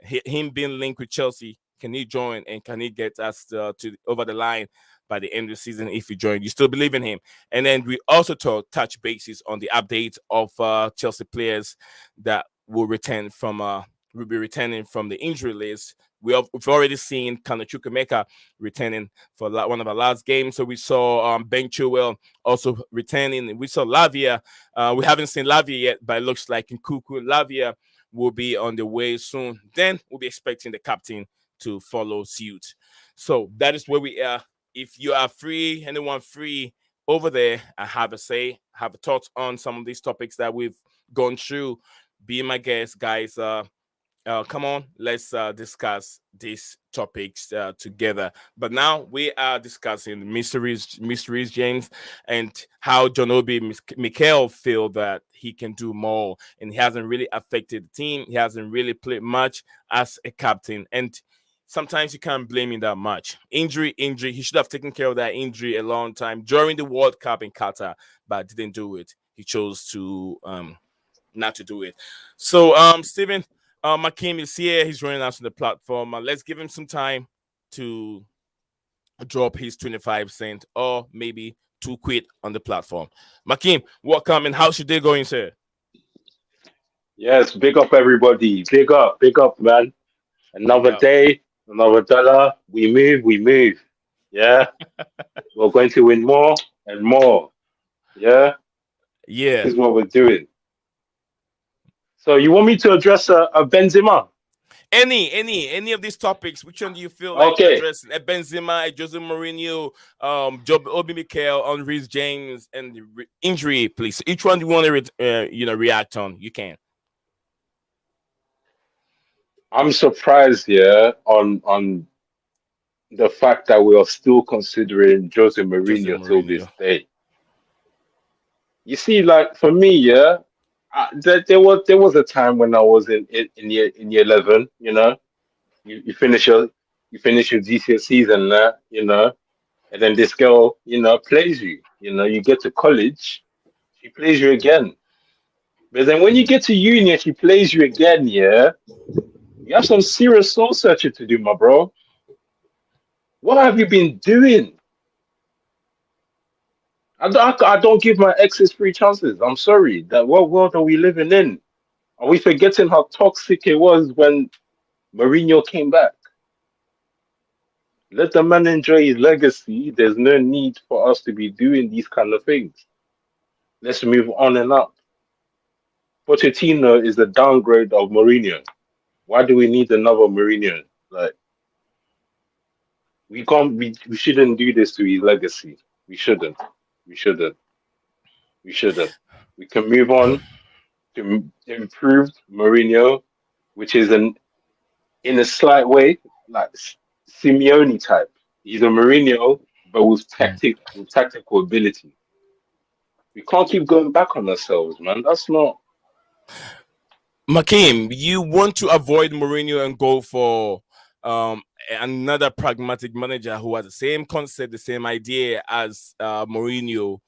him being linked with Chelsea, can he join and can he get us to over the line by the end of the season if he joins? You still believe in him? And then we also touch bases on the update of Chelsea players that will return from will be returning from the injury list. We've already seen Kana Chukwuemeka returning for one of our last games. So we saw Ben Chilwell also returning. We saw Lavia. We haven't seen Lavia yet, but it looks like Nkunku and Lavia will be on the way soon. Then we'll be expecting the captain to follow suit. So that is where we are. If you are free, anyone free over there, I have a say, have a thought on some of these topics that we've gone through. Be my guest, guys. Come on, let's discuss these topics together. But now we are discussing mysteries, James, and how John Obi Mikel feel that he can do more, and he hasn't really affected the team. He hasn't really played much as a captain, and sometimes you can't blame him that much. Injury. He should have taken care of that injury a long time during the World Cup in Qatar, but didn't do it. He chose to not to do it. So, Stephen. Makim is here. He's joining us on the platform. Let's give him some time to drop his 25 cents or maybe £2 on the platform. Makim, welcome, and how's your day going, sir? Yes, big up everybody. Big up, man. Big Another up. day, another dollar. We move. Yeah, we're going to win more and more. Yeah, this Yeah. is what we're doing. So you want me to address a Benzema? Any of these topics, which one do you feel like Okay, addressing? A Benzema, a Jose Mourinho, Obi Mikel, on Reece James, and the injury, please. Each one you want to react on, you can. I'm surprised, yeah, on the fact that we are still considering Jose Jose Mourinho till this Mourinho. day. You see, like for me, yeah, there was a time when I was in year 11. You know, you finish your GCSEs and that, and then this girl, plays you. You get to college, she plays you again. But then when you get to uni and she plays you again, yeah, you have some serious soul searching to do, my bro. What have you been doing? I don't give my exes free chances. I'm sorry. What world are we living in? Are we forgetting how toxic it was when Mourinho came back? Let the man enjoy his legacy. There's no need for us to be doing these kind of things. Let's move on and up. Pochettino is the downgrade of Mourinho. Why do we need another Mourinho? Like we can't we shouldn't do this to his legacy. We shouldn't. We shouldn't. We shouldn't. We can move on to improved Mourinho, which is in a slight way like Simeone type. He's a Mourinho, but with tactical ability. We can't keep going back on ourselves, man. That's not. Makim, you want to avoid Mourinho and go for another pragmatic manager who has the same concept, the same idea as Mourinho.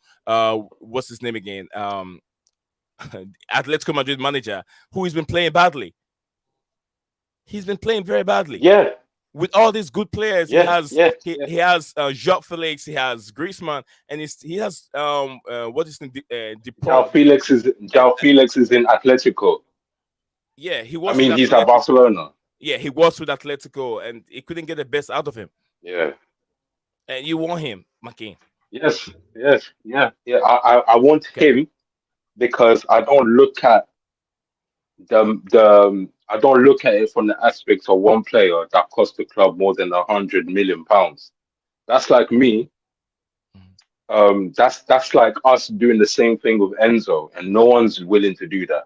What's his name again? Atletico Madrid manager who has been playing badly. He's been playing very badly. Yeah, With all these good players, yeah, yeah, yeah. he has João Felix, he has Griezmann, and he has what is the João Deport? Felix is in Atletico. Yeah, he I was with mean, he's at Atletico. Barcelona. Yeah, he was with Atletico, and he couldn't get the best out of him. Yeah. And you want him, Makin? Yes. Yes. Yeah. Yeah. I want Okay. him because I don't look at I don't look at it from the aspect of one player that cost the club more than £100 million. That's like me. That's like us doing the same thing with Enzo, and no one's willing to do that.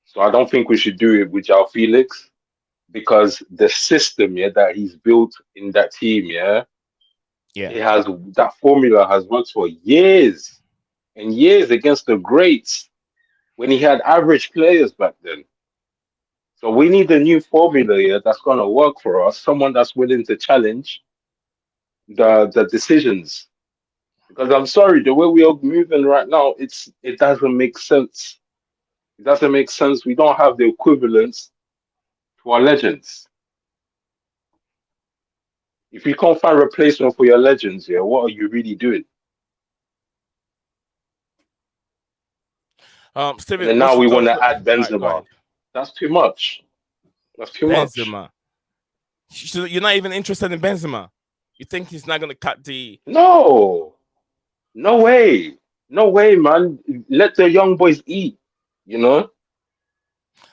So I don't think we should do it with João Felix, because the system, yeah, that he's built in that team, yeah, it has, that formula has worked for years and years against the greats when he had average players back then. So we need a new formula here that's gonna work for us. Someone that's willing to challenge the decisions. Because I'm sorry, the way we are moving right now, it doesn't make sense. It doesn't make sense. We don't have the equivalents to our legends. If you can't find replacement for your legends, yeah, what are you really doing? Steven, And then what's now your we want thoughts? to add All right, go Benzema. ahead. That's too much. That's too much. Benzema. So you're not even interested in Benzema? You think he's not going to cut the... No. No way. No way, man. Let the young boys eat, you know?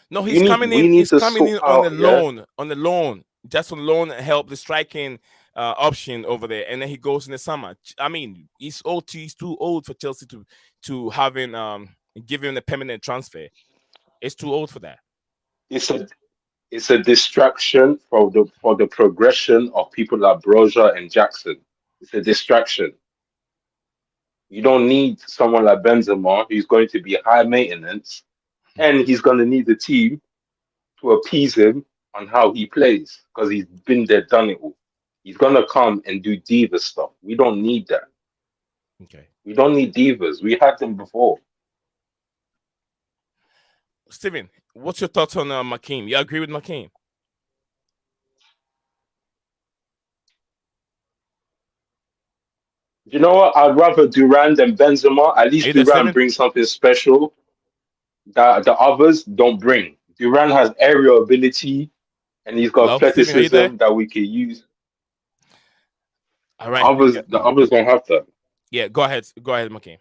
No, he's coming in. We need He's to coming in sort on the out, yeah? loan, just on loan and help the striking option over there, and then he goes in the summer. I mean, he's too old for Chelsea to having give him a permanent transfer. It's too old for that. It's a distraction for the progression of people like Broja and Jackson. It's a distraction. You don't need someone like Benzema who's going to be high maintenance, and he's going to need the team to appease him on how he plays, because he's been there, done it all. He's going to come and do diva stuff. We don't need that. Okay. We don't need divas. We had them before. Steven, what's your thoughts on Makeem? You agree with Makeem? You know what? I'd rather Duran than Benzema. At least Duran brings something special that the others don't bring. Duran has aerial ability, and he's got athleticism that we can use. All right. The others don't have that. Yeah, go ahead. Go ahead, Makeem.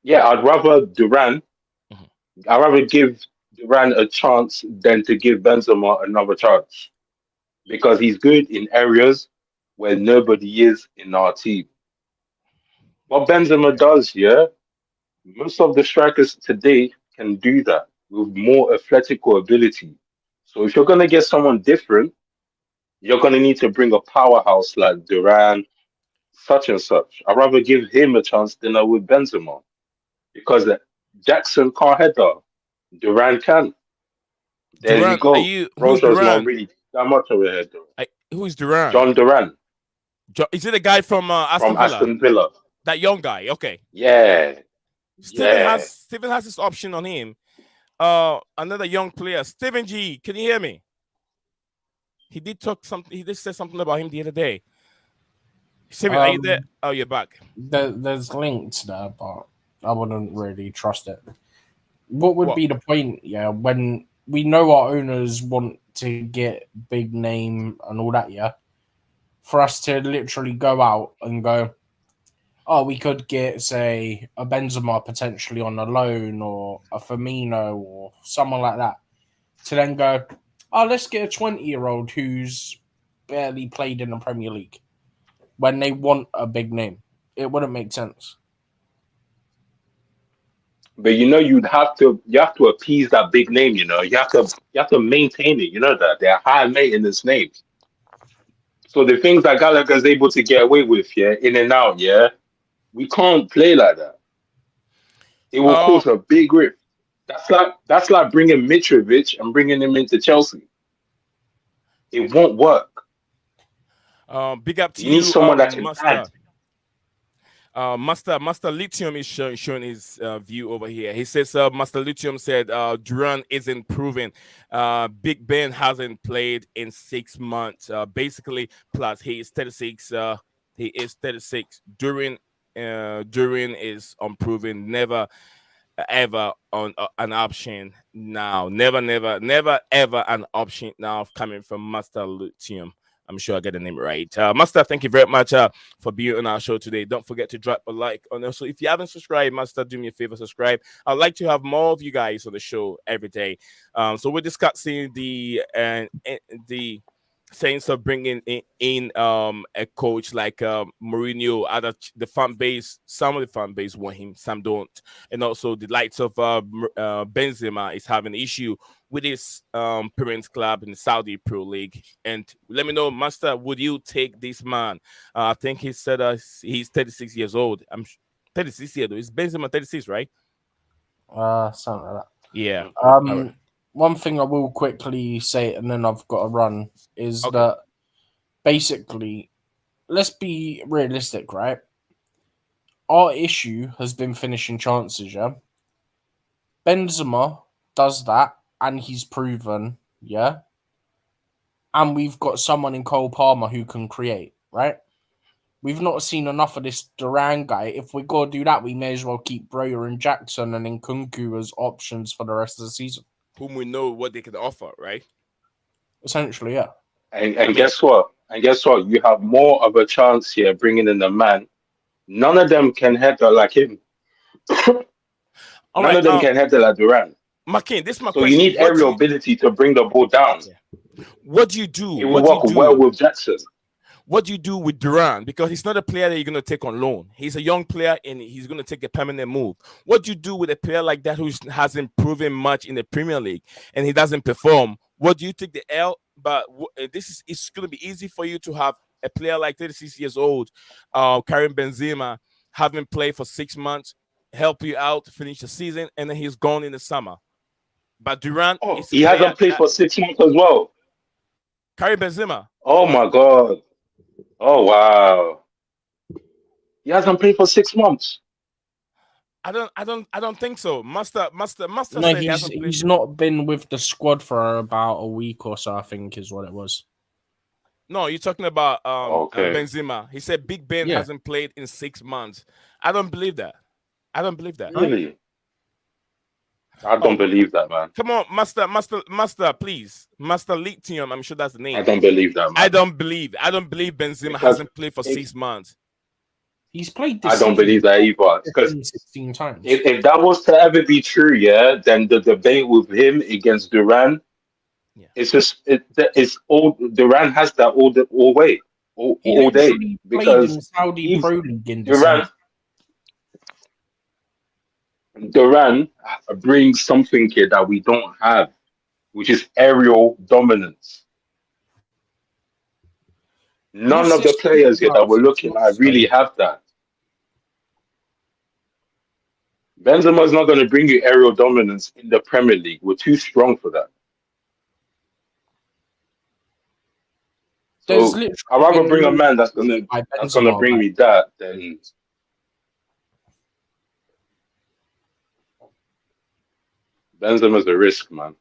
Yeah, I'd rather Duran. I'd rather give Duran a chance than to give Benzema another chance, because he's good in areas where nobody is in our team. What Benzema does, yeah, most of the strikers today can do that with more athletical ability. So if you're going to get someone different, you're going to need to bring a powerhouse like Duran, such and such. I'd rather give him a chance than I would Benzema, because Jackson can't header. Duran can. There you go. Who's Duran? Not really that much of a header. Who is Duran? John Duran. Is it the guy from Aston Villa? That young guy. Okay. Yeah. Steven has this option on him. Another young player, Steven G. Can you hear me? He did say something about him the other day. Steven, are you there? Oh, you're back. There's links there, but I wouldn't really trust it. What would be the point? Yeah, when we know our owners want to get big name and all that, yeah, for us to literally go out and go, oh, we could get, say, a Benzema potentially on a loan, or a Firmino or someone like that, to then go, oh, let's get a 20-year-old who's barely played in the Premier League, when they want a big name. It wouldn't make sense. But you have to appease that big name. You have to maintain it. You know that they're high maintenance names. So the things that Gallagher's able to get away with, yeah, in and out, yeah, we can't play like that. It will cause a big rift. That's like bringing Mitrovic and bringing him into Chelsea. It won't work. Big up to you. You need someone that can add. Master Lithium is showing his view over here. He says, Master Lithium said, Duran isn't proven. Big Ben hasn't played in 6 months. Basically, plus he is 36. He is 36. Duran is unproven. Never ever on an option now. Never ever an option now coming from Master Lithium. I'm sure I get the name right. Master, thank you very much for being on our show today. Don't forget to drop a like. And also, if you haven't subscribed, Master, do me a favor, subscribe. I'd like to have more of you guys on the show every day. So we're discussing the sense of bringing in a coach like Mourinho. Other the fan base, some of the fan base want him, some don't, and also the likes of Benzema is having an issue with his parents' club in the Saudi Pro League. And let me know, Master, would you take this man? I think he said he's 36 years old. I'm 36 years old. Is Benzema 36, right? Something like that. Yeah. One thing I will quickly say, and then I've got to run, is that basically, let's be realistic, right? Our issue has been finishing chances, yeah? Benzema does that, and he's proven, yeah? And we've got someone in Cole Palmer who can create, right? We've not seen enough of this Duran guy. If we go do that, we may as well keep Broyer and Jackson and Nkunku as options for the rest of the season. Whom we know what they can offer, right? Essentially, yeah. And guess what? And guess what? You have more of a chance here bringing in a man. None of them can header like him. None of them can header like Duran. Makin, this is my so question. You need aerial ability to bring the ball down. Yeah. What do you do? It will work well with Jackson. What do you do with Duran? Because he's not a player that you're going to take on loan. He's a young player and he's going to take a permanent move. What do you do with a player like that who hasn't proven much in the Premier League and he doesn't perform? What do you take the L? But it's going to be easy for you to have a player like 36 years old, Karim Benzema, having played for 6 months, help you out to finish the season, and then he's gone in the summer. But Duran, he hasn't played for 6 months as well. Karim Benzema. Oh my God. Oh wow. He hasn't played for 6 months. I don't think so. Master No, said he's not been with the squad for about a week or so, I think is what it was. No, you're talking about Benzema. He said Big Ben hasn't played in 6 months. I don't believe that. Really? I don't believe that, man. Come on, Master, please. Master Lithium, I'm sure that's the name. I don't believe that, man. I don't believe Benzema hasn't played for 6 months. He's played this I don't believe that either. Because 16 times. If that was to ever be true, then the debate with him against Duran, it's just it's all Duran has that all day because in Saudi Pro League in Duran brings something here that we don't have, which is aerial dominance. None of the players here that we're looking at really have that. Benzema is not going to bring you aerial dominance in the Premier League. We're too strong for that. So I'd rather bring a man that's gonna bring me that than Benzema's a risk, man.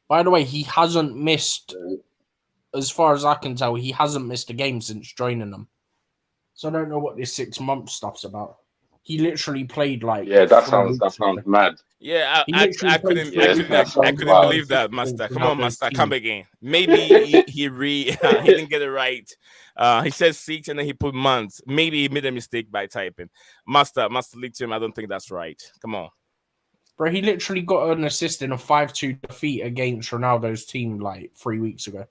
By the way, he hasn't missed, as far as I can tell, he hasn't missed a game since joining them. So I don't know what this 6 month stuff's about. He literally played that sounds mad. Yeah, I couldn't believe that, Master. Come on, Master, come again. Maybe he didn't get it right. He said 6 and then he put months. Maybe he made a mistake by typing. Master Lithium, I don't think that's right. Come on. Bro, he literally got an assist in a 5-2 defeat against Ronaldo's team 3 weeks ago.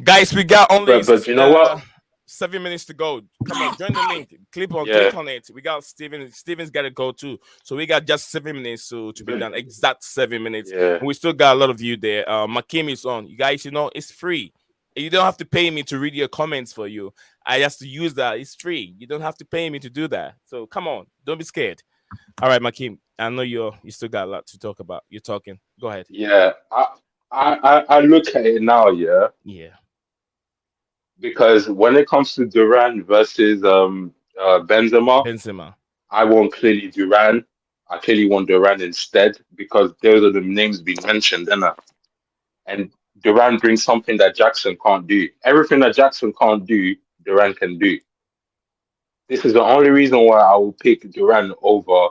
Guys, we got only but you know what? 7 minutes to go. Come on, join the link. Click on it. We got Steven. Steven's got to go too. So we got just 7 minutes to be done. Exact 7 minutes. Yeah. We still got a lot of you there. Makim is on. You guys, it's free. You don't have to pay me to read your comments for you. I have to use that. It's free. You don't have to pay me to do that. So come on, don't be scared. All right, Makim. I know you still got a lot to talk about. You're talking. Go ahead. Yeah, I look at it now. Yeah. Because when it comes to Duran versus Benzema, I want clearly Duran. I clearly want Duran instead because those are the names being mentioned, and Duran brings something that Jackson can't do. Everything that Jackson can't do, Duran can do. This is the only reason why I will pick Duran over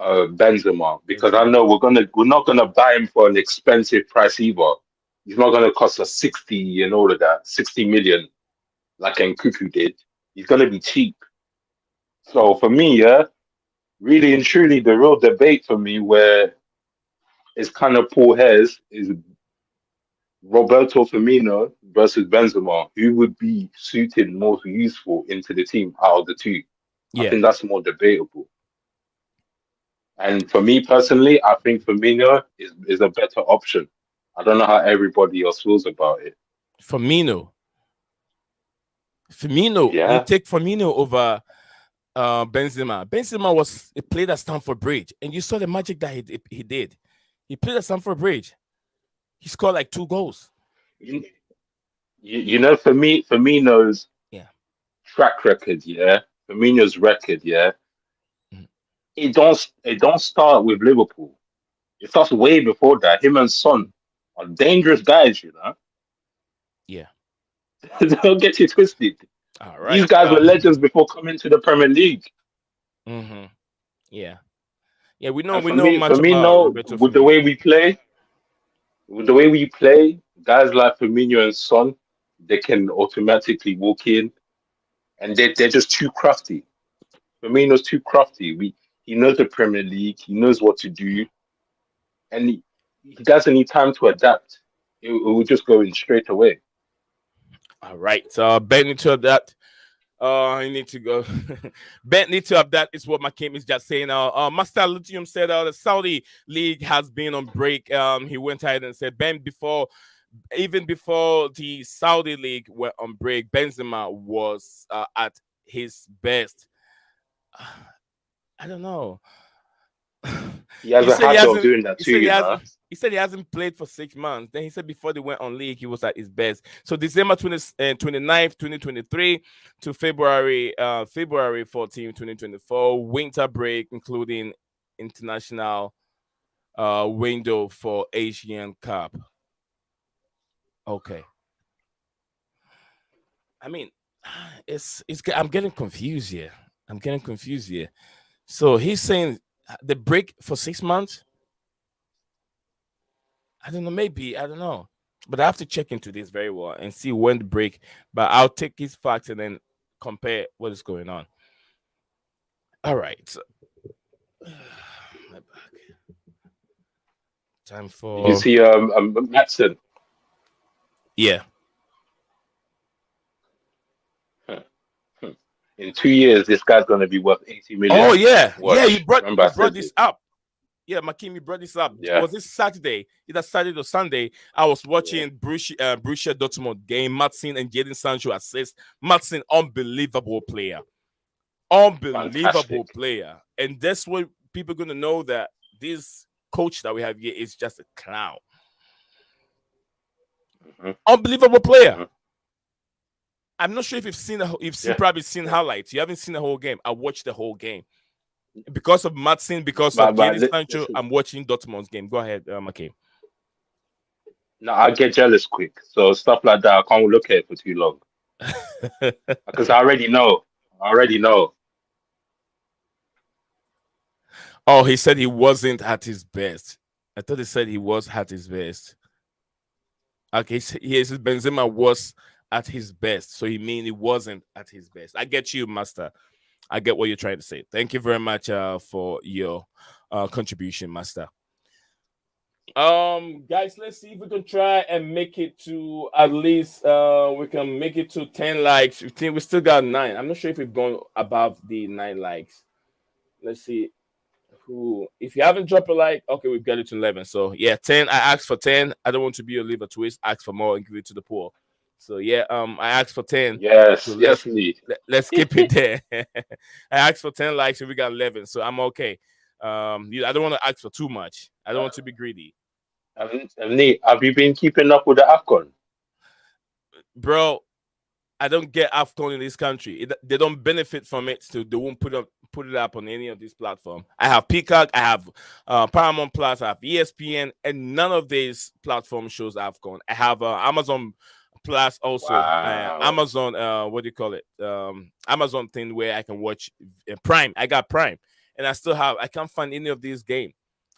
Benzema because I know we're not gonna buy him for an expensive price either. He's not going to cost us 60 and all of that, 60 million like Nkunku did. He's going to be cheap. So for me, yeah, really and truly, the real debate for me where it's kind of Paul hairs is Roberto Firmino versus Benzema. Who would be suited, more useful into the team out of the two? I Yeah. think that's more debatable. And for me personally, I think Firmino is a better option. I don't know how everybody else feels about it. Firmino, you Yeah, take Firmino over Benzema. Benzema was a player at Stamford Bridge, and you saw the magic that he did. He played at Stamford Bridge. He scored like 2 goals. you know, for me, Firmino's Yeah. track record, yeah, Firmino's record, yeah, Mhm. it don't start with Liverpool. It starts way before that. Him and Son are dangerous guys, you know. Yeah. Don't get it twisted. All These right. guys were legends before coming to the Premier League. Mm-hmm. Yeah. Yeah. We know And much for me, about no, Roberto with the Firmino. way we play, guys like Firmino and Son, they can automatically walk in, and they're just too crafty. Firmino's too crafty. He knows the Premier League. He knows what to do, and he doesn't need time to adapt. It will just go in straight away. All right. So Ben need to have that. I need to go. Ben need to have that. Is what Makim is just saying. Master Lithium said the Saudi league has been on break. He went ahead and said Ben even before the Saudi league went on break, Benzema was at his best. I don't know. He has He a said he habit of hasn't. doing that He too, said he you know. hasn't. He said he hasn't played for 6 months. Then he said before they went on league, he was at his best. So December 29th, 2023 to February 14th, 2024, winter break, including international window for Asian Cup. Okay. I mean, I'm getting confused here. So he's saying the break for 6 months. I don't know, maybe, I don't know. But I have to check into this very well and see when the break. But I'll take his facts and then compare what is going on. All right. So, my back. Time Did you for see Matson? yeah. In 2 years, this guy's gonna be worth 80 million. Oh yeah. Yeah, you Watch. brought Remember, I said this this. up. Yeah, Makim, you brought this up. Yeah. Was this Saturday? Either Saturday or Sunday. I was watching Borussia Dortmund game. Matson and Jadon Sancho assist. Matson, unbelievable player. Unbelievable Fantastic. player. And that's what people are going to know, that this coach that we have here is just a clown. Mhm. Unbelievable player. Mhm. I'm not sure if you've Yeah. probably seen highlights. You haven't seen the whole game. I watched the whole game. Because of Matson, because of But Jadon Sancho, listen, I'm watching Dortmund's game. Go ahead, Makim. no, I get jealous quick. So stuff like that, I can't look at it for too long because I already know. Oh, he said he wasn't at his best. I thought he said he was at his best. Okay, he says Benzema was at his best. So he mean he wasn't at his best. I get you, Master. I get what you're trying to say. Thank you very much for your contribution, Master. Guys, let's see if we can try and make it to at least we can make it to 10 likes. We still got 9. I'm not sure if we've gone above the 9 likes. Let's see. If you haven't dropped a like, okay, we've got it to 11. So yeah, 10. I asked for 10. I don't want to be a liver twist. Ask for more and give it to the poor. So yeah, I asked for 10. Yes, So yes, Lee. let's keep it there. I asked for 10 likes and we got 11. So I'm okay. I don't want to ask for too much. I don't want to be greedy. Lee, have you been keeping up with the AFCON? Bro, I don't get AFCON in this country. They don't benefit from it, so they won't put it up on any of these platforms. I have Peacock, I have Paramount Plus, I have ESPN, and none of these platforms shows AFCON. I have Amazon Plus also. Wow. Amazon, what do you call it? Amazon thing where I can watch Prime. I got Prime, and I can't find any of these games.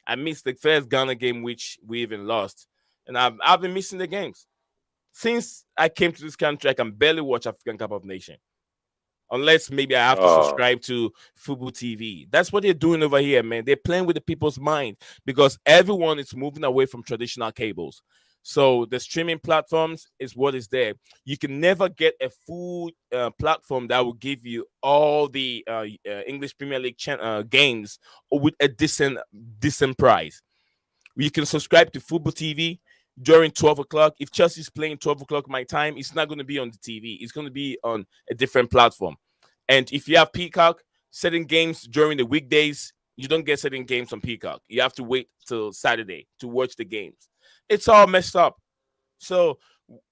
I missed the first Ghana game, which we even lost. and I've been missing the games since I came to this country. I can barely watch African Cup of Nation unless maybe I have to subscribe to Football TV. That's what they're doing over here, man. They're playing with the people's mind because everyone is moving away from traditional cables. So the streaming platforms is what is there. You can never get a full platform that will give you all the English Premier League games with a decent price. You can subscribe to Football TV during 12 o'clock. If Chelsea's playing 12 o'clock my time, it's not going to be on the TV. It's going to be on a different platform. And if you have Peacock, certain games during the weekdays, you don't get certain games on Peacock. You have to wait till Saturday to watch the games. It's all messed up. So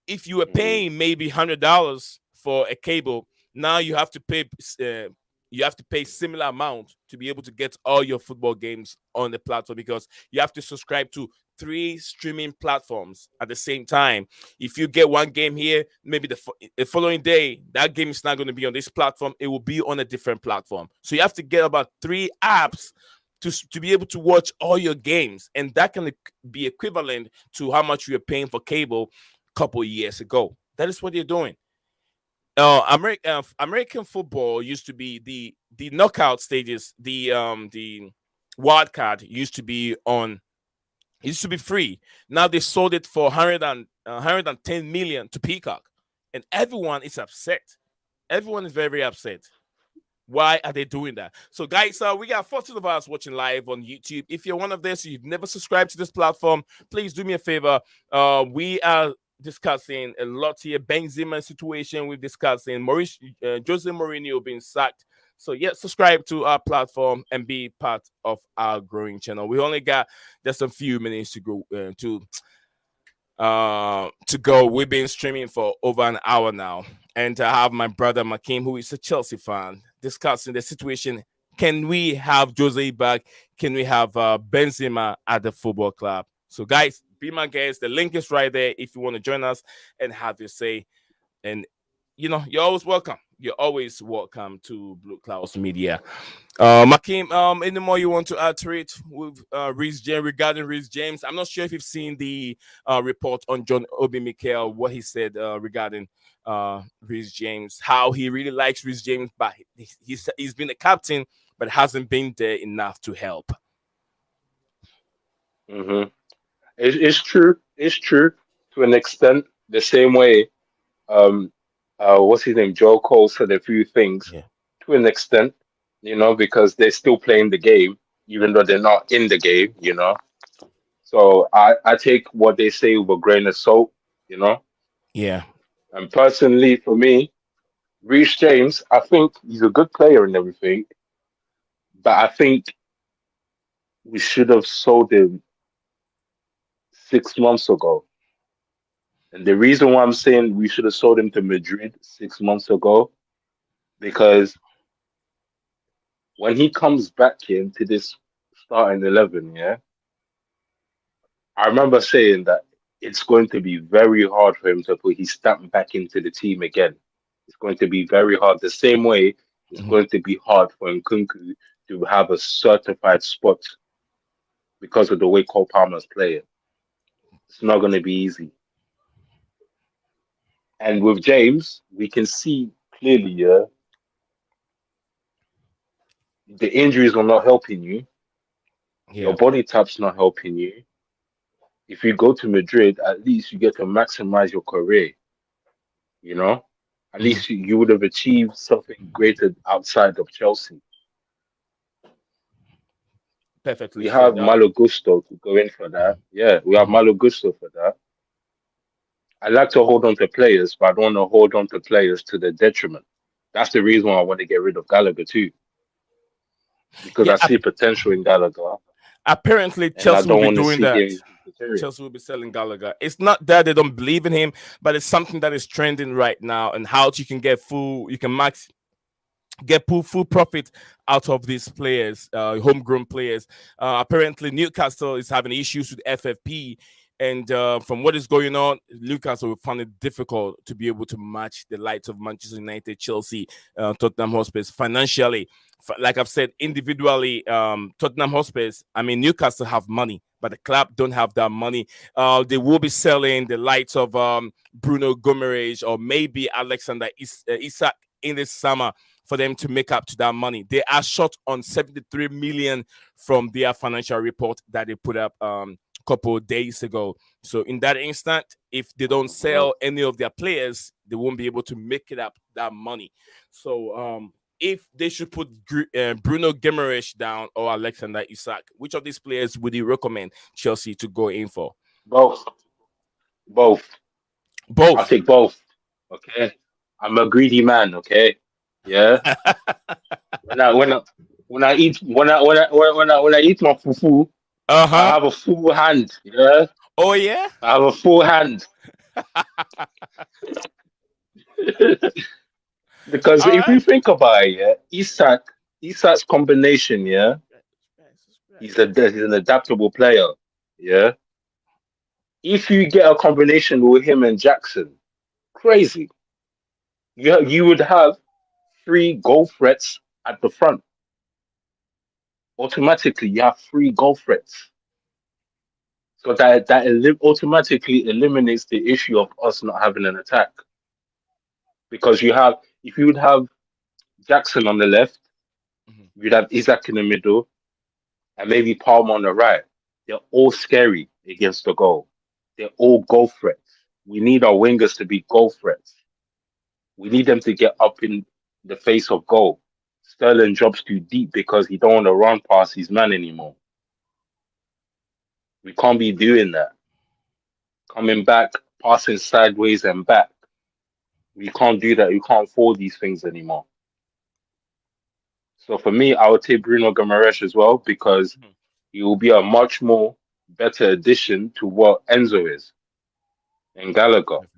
if you were paying maybe $100 for a cable, now you have to pay similar amount to be able to get all your football games on the platform because you have to subscribe to 3 streaming platforms at the same time. If you get one game here, maybe the following day, that game is not going to be on this platform. It will be on a different platform. So you have to get about 3 apps to be able to watch all your games. And that can be equivalent to how much you were paying for cable a couple of years ago. That is what you're doing. American football used to be the knockout stages, the wild card used to be free. Now they sold it for 110 million to Peacock, and everyone is upset. Everyone is very, very upset. Why are they doing that? So, guys, we got 40 of us watching live on YouTube. If you're one of this, you've never subscribed to this platform, please do me a favor. We are discussing a lot here. Benzema situation. We're discussing Jose Mourinho being sacked. So yeah, subscribe to our platform and be part of our growing channel. We only got just a few minutes to go to go. We've been streaming for over an hour now, and I have my brother Makim, who is a Chelsea fan, discussing the situation. Can we have Jose back? Can we have Benzema at the football club? So guys, be my guest. The link is right there if you want to join us and have your say. And you know, you're always welcome. You're always welcome to Blueclouds Media. Makim, any more you want to add to it with Reece James, regarding Reece James? I'm not sure if you've seen the report on Obi Mikel, what he said regarding Reece James, how he really likes Reece James, but he's been a captain, but hasn't been there enough to help. Mm-hmm. It's true. It's true to an extent. The same way, what's his name? Joe Cole said a few things to an extent, you know, because they're still playing the game, even though they're not in the game, you know. So I take what they say with a grain of salt, you know. Yeah. And personally, for me, Reece James, I think he's a good player and everything, but I think we should have sold him 6 months ago. And the reason why I'm saying we should have sold him to Madrid 6 months ago, because when he comes back into this starting 11, I remember saying that it's going to be very hard for him to put his stamp back into the team again. It's going to be very hard. The same way it's going to be hard for Nkunku to have a certified spot because of the way Cole Palmer's playing. It's not going to be easy. And with James, we can see clearly, the injuries are not helping you. Your body type's not helping you. If you go to Madrid, at least you get to maximize your career. You know, at least you would have achieved something greater outside of Chelsea. Perfectly. We have Malo Gusto to go in for that. Yeah, we have Malo Gusto for that. I like to hold on to players, but I don't want to hold on to players to their detriment. That's the reason why I want to get rid of Gallagher too, because I see potential in Gallagher. Apparently, Chelsea will be doing that. Chelsea will be selling Gallagher. It's not that they don't believe in him, but it's something that is trending right now, and how you can get full profit out of these players, homegrown players. Apparently, Newcastle is having issues with FFP. And from what is going on, Newcastle will find it difficult to be able to match the likes of Manchester United, Chelsea, Tottenham Hotspur financially. Like I've said, individually, Tottenham Hotspur, I mean, Newcastle have money, but the club don't have that money. They will be selling the likes of Bruno Gomes or maybe Alexander Isak in this summer for them to make up to that money. They are short on 73 million from their financial report that they put up couple of days ago. So in that instant, if they don't sell any of their players, they won't be able to make it up that money. So if they should put Bruno Guimaraes down or Alexander Isak, which of these players would you recommend Chelsea to go in for? Both. Both. I'll Both. take both. Okay. I'm a greedy man. Okay. Yeah. When I when I when I eat when I eat my fufu, I Uh-huh. have a full hand. Yeah. Oh yeah. I have a full hand. Because All if you right. think about it, yeah, Isak's combination, yeah, he's an adaptable player. Yeah. If you get a combination with him and Jackson, crazy. You would have three goal threats at the front. Automatically, you have three goal threats. So automatically eliminates the issue of us not having an attack. Because if you would have Jackson on the left, Mhm. you'd have Isaac in the middle, and maybe Palmer on the right. They're all scary against the goal. They're all goal threats. We need our wingers to be goal threats. We need them to get up in the face of goal. Sterling drops too deep because he don't want to run past his man anymore. We can't be doing that. Coming back, passing sideways and back. We can't do that. We can't afford these things anymore. So for me, I would take Bruno Guimaraes as well because Mhm. he will be a much more better addition to what Enzo is and Gallagher.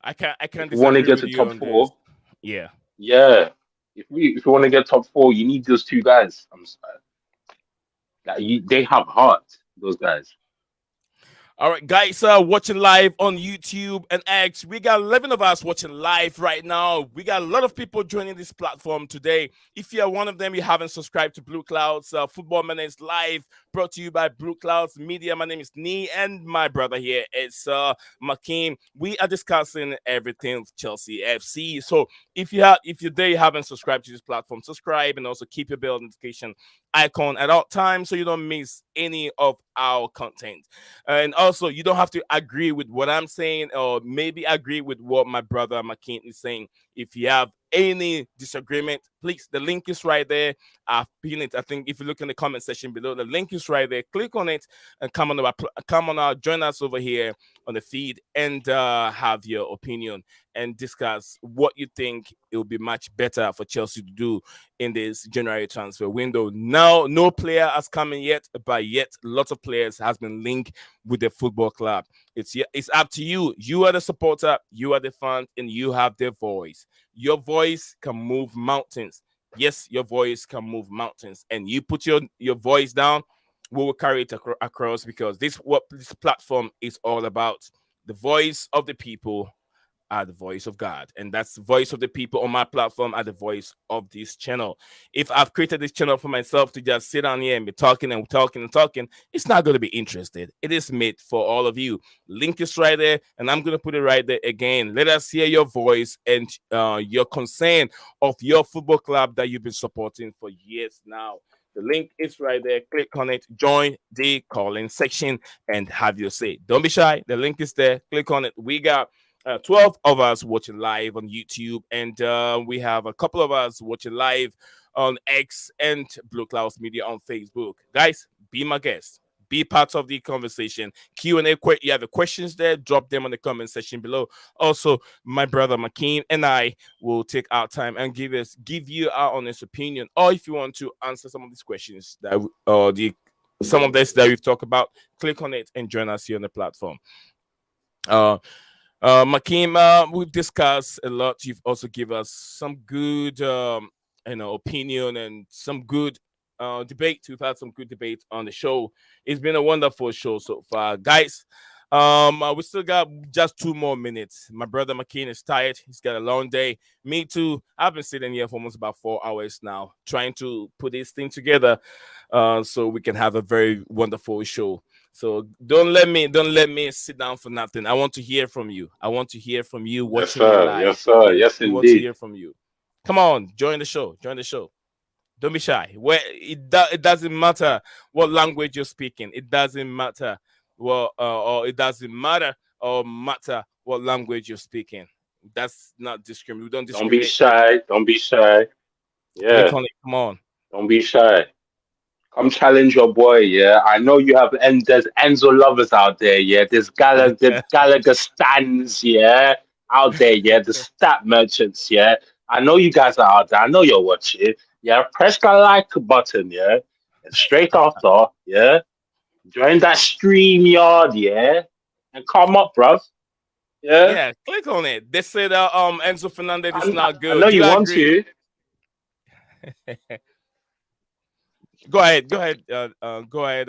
I can't If we want to disagree get with to you top on this. four, Yeah. yeah. If we want to get top four, you need those two guys. They have heart. Those guys. All right, guys, watching live on YouTube and X. We got 11 of us watching live right now. We got a lot of people joining this platform today. If you're one of them, you haven't subscribed to Blueclouds, Football Menace live, brought to you by Blueclouds Media. My name is Nee, and my brother here is Makeem. We are discussing everything with Chelsea FC. So if you haven't subscribed to this platform, subscribe and also keep your bell notification icon at all times so you don't miss any of our content. And also, you don't have to agree with what I'm saying or maybe agree with what my brother McKean is saying. If you have any disagreement, please, the link is right there. I've pinned it. I think if you look in the comment section below, the link is right there. Click on it and come on out, join us over here on the feed and have your opinion and discuss what you think it will be much better for Chelsea to do in this January transfer window. Now, no player has come in yet, but yet lots of players has been linked with the football club. It's up to you. You are the supporter, you are the fan, and you have the voice. Your voice can move mountains. Yes, your voice can move mountains, and you put your voice down, we will carry it across because what this platform is all about. The voice of the people are the voice of God. And that's the voice of the people on my platform are the voice of this channel. If I've created this channel for myself to just sit on here and be talking and talking and talking, it's not going to be interested. It is made for all of you. Link is right there, and I'm going to put it right there again. Let us hear your voice and your concern of your football club that you've been supporting for years now. The link is right there. Click on it, join the calling section, and have your say. Don't be shy. The link is there. Click on it. We got 12 of us watching live on YouTube, and we have a couple of us watching live on X and Blueclouds Media on Facebook. Guys, be my guest. Be part of the conversation. Q&A. You have the questions there. Drop them on the comment section below. Also, my brother Makeen and I will take our time and give you our honest opinion. Or if you want to answer some of these questions that some of this that we've talked about, click on it and join us here on the platform. Makeem, we've discussed a lot. You've also given us some good, opinion and some good debate. We've had some good debate on the show. It's been a wonderful show so far, guys. We still got just 2 more minutes. My brother McKean is tired. He's got a long day. Me too. I've been sitting here for almost about 4 hours now, trying to put this thing together. so we can have a very wonderful show. So don't let me sit down for nothing. I want to hear from you. I want to hear from you Yes, watching me sir. live. Yes, sir. Yes, Yes, we want to indeed. hear from you. Come on, join the show. Join the show. Don't be shy. Where it doesn't matter what language you're speaking. It doesn't matter or it doesn't matter or matter what language you're speaking. That's not discriminate. We don't Don't be discriminate. shy. Don't be shy. Click Yeah. on it. Come on. Don't be shy. Come challenge your boy, yeah. I know you have, and there's Enzo lovers out there, yeah. There's Gallagher stands, yeah, out there, yeah. The stat merchants, yeah. I know you guys are out there. I know you're watching. Yeah, press the like button, yeah. And straight after, yeah. Join that stream yard, yeah. And come up, bruv. Yeah. Yeah, click on it. They said Enzo Fernandez is I, not I know good. Do you you want agree? to. Go ahead. Go ahead.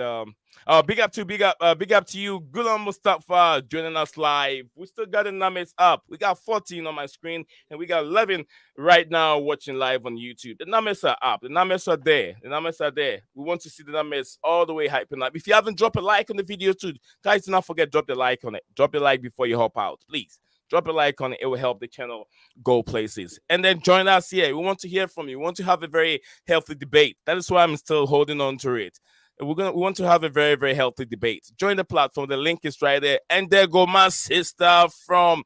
Big up to you. Gulam Mustafa joining us live. We still got the numbers up. We got 14 on my screen, and we got 11 right now watching live on YouTube. The numbers are up. The numbers are there. The numbers are there. We want to see the numbers all the way hyping up. If you haven't dropped a like on the video too, guys, do not forget drop the like on it. Drop the like before you hop out, please. Drop a like on it. It will help the channel go places. And then join us here. We want to hear from you. We want to have a very healthy debate. That is why I'm still holding on to it. We want to have a very, very healthy debate. Join the platform. The link is right there. And there go my sister from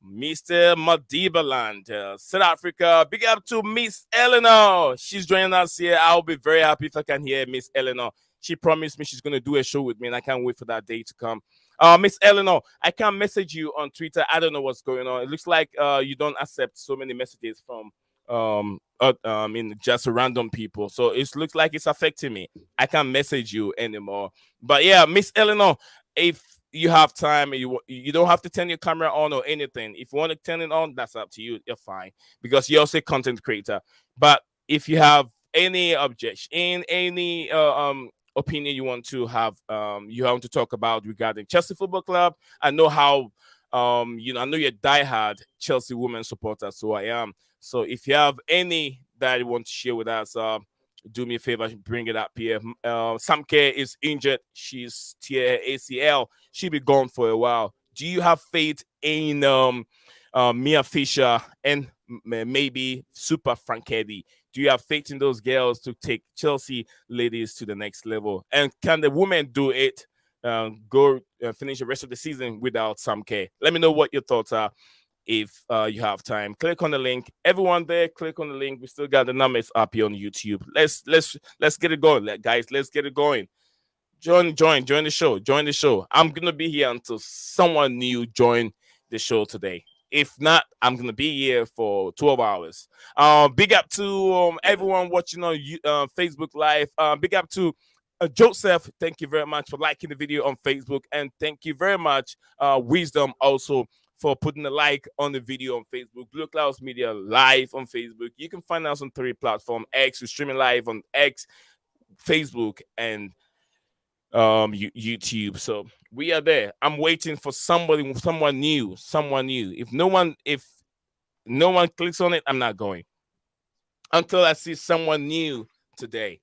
Mr. Madibaland, South Africa. Big up to Miss Eleanor. She's joining us here. I'll be very happy if I can hear Miss Eleanor. She promised me she's going to do a show with me, and I can't wait for that day to come. Miss Eleanor, I can't message you on Twitter. I don't know what's going on. It looks like you don't accept so many messages from in just random people. So it looks like it's affecting me. I can't message you anymore. But yeah, Miss Eleanor, if you have time, you don't have to turn your camera on or anything. If you want to turn it on, that's up to you. You're fine because you're also a content creator. But if you have any objection, any opinion you want to have, you want to talk about regarding Chelsea Football Club, I know how I know you're diehard Chelsea women supporter, so I am. So if you have any that you want to share with us, do me a favor, bring it up here. Samke is injured. She's tear ACL. She'll be gone for a while. Do you have faith in Mia Fisher and maybe Super Franketti? Do you have faith in those girls to take Chelsea ladies to the next level? And can the women do it? Go finish the rest of the season without Samke? Let me know what your thoughts are. If you have time, click on the link. Everyone there, click on the link. We still got the numbers up here on YouTube. Let's get it going, guys. Let's get it going. Join the show. Join the show. I'm gonna be here until someone new join the show today. If not, I'm gonna be here for 12 hours. Big up to everyone watching on Facebook Live. Big up to Joseph. Thank you very much for liking the video on Facebook, and thank you very much, Wisdom, also for putting a like on the video on Facebook. Blueclouds Media live on Facebook. You can find us on 3 platforms. X, we're streaming live on X, Facebook, and YouTube. So we are there. I'm waiting for someone new. If no one clicks on it, I'm not going until I see someone new today.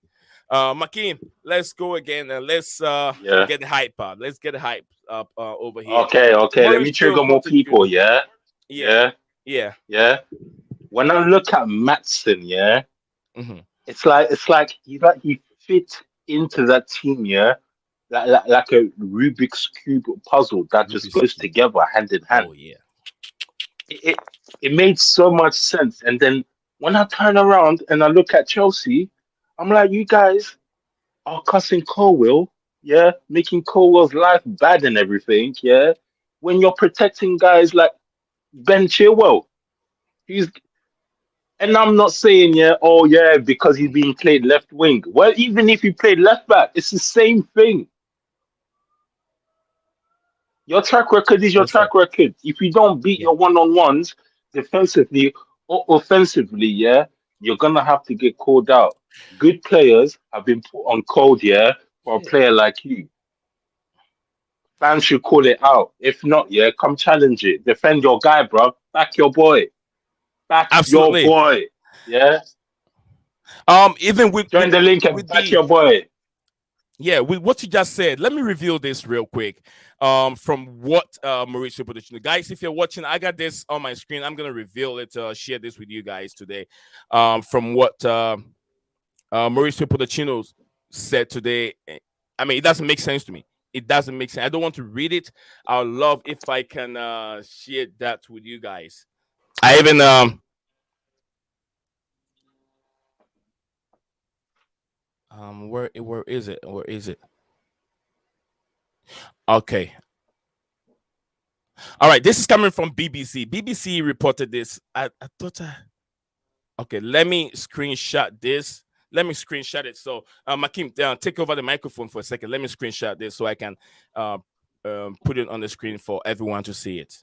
Makin, let's go again and let's get the hype up. Let's get the hype up over here. Okay. Let me trigger more people, yeah? Yeah. When I look at Matson, yeah, Mm-hmm. it's like he fit into that team, yeah, like a Rubik's cube puzzle that just goes together hand in hand. Oh yeah. It made so much sense. And then when I turn around and I look at Chelsea, I'm like, you guys are cussing Colwill, yeah, making Colwill's life bad and everything, yeah. When you're protecting guys like Ben Chilwell, and I'm not saying, because he's being played left wing. Well, even if he played left back, it's the same thing. Your track record is your track record. If you don't beat your one-on-ones defensively or offensively, yeah, you're gonna have to get called out. Good players have been put on cold, yeah, for a player like you. Fans should call it out. If not, yeah, come challenge it. Defend your guy, bro. Back your boy. Back Absolutely. your boy. Yeah. Even with Join the link and with back the your boy. yeah, with what you just said, let me reveal this real quick. From what Mauricio Pochettino, guys, if you're watching, I got this on my screen. I'm gonna reveal it. Share this with you guys today. From what Mauricio Pochettino said today. I mean, it doesn't make sense to me. It doesn't make sense. I don't want to read it. I'd love if I can share that with you guys. I even where is it? Where is it? Okay. All right. This is coming from BBC. BBC reported this. I thought okay, let me screenshot this. Let me screenshot it. So, Makim, take over the microphone for a second. Let me screenshot this so I can put it on the screen for everyone to see it.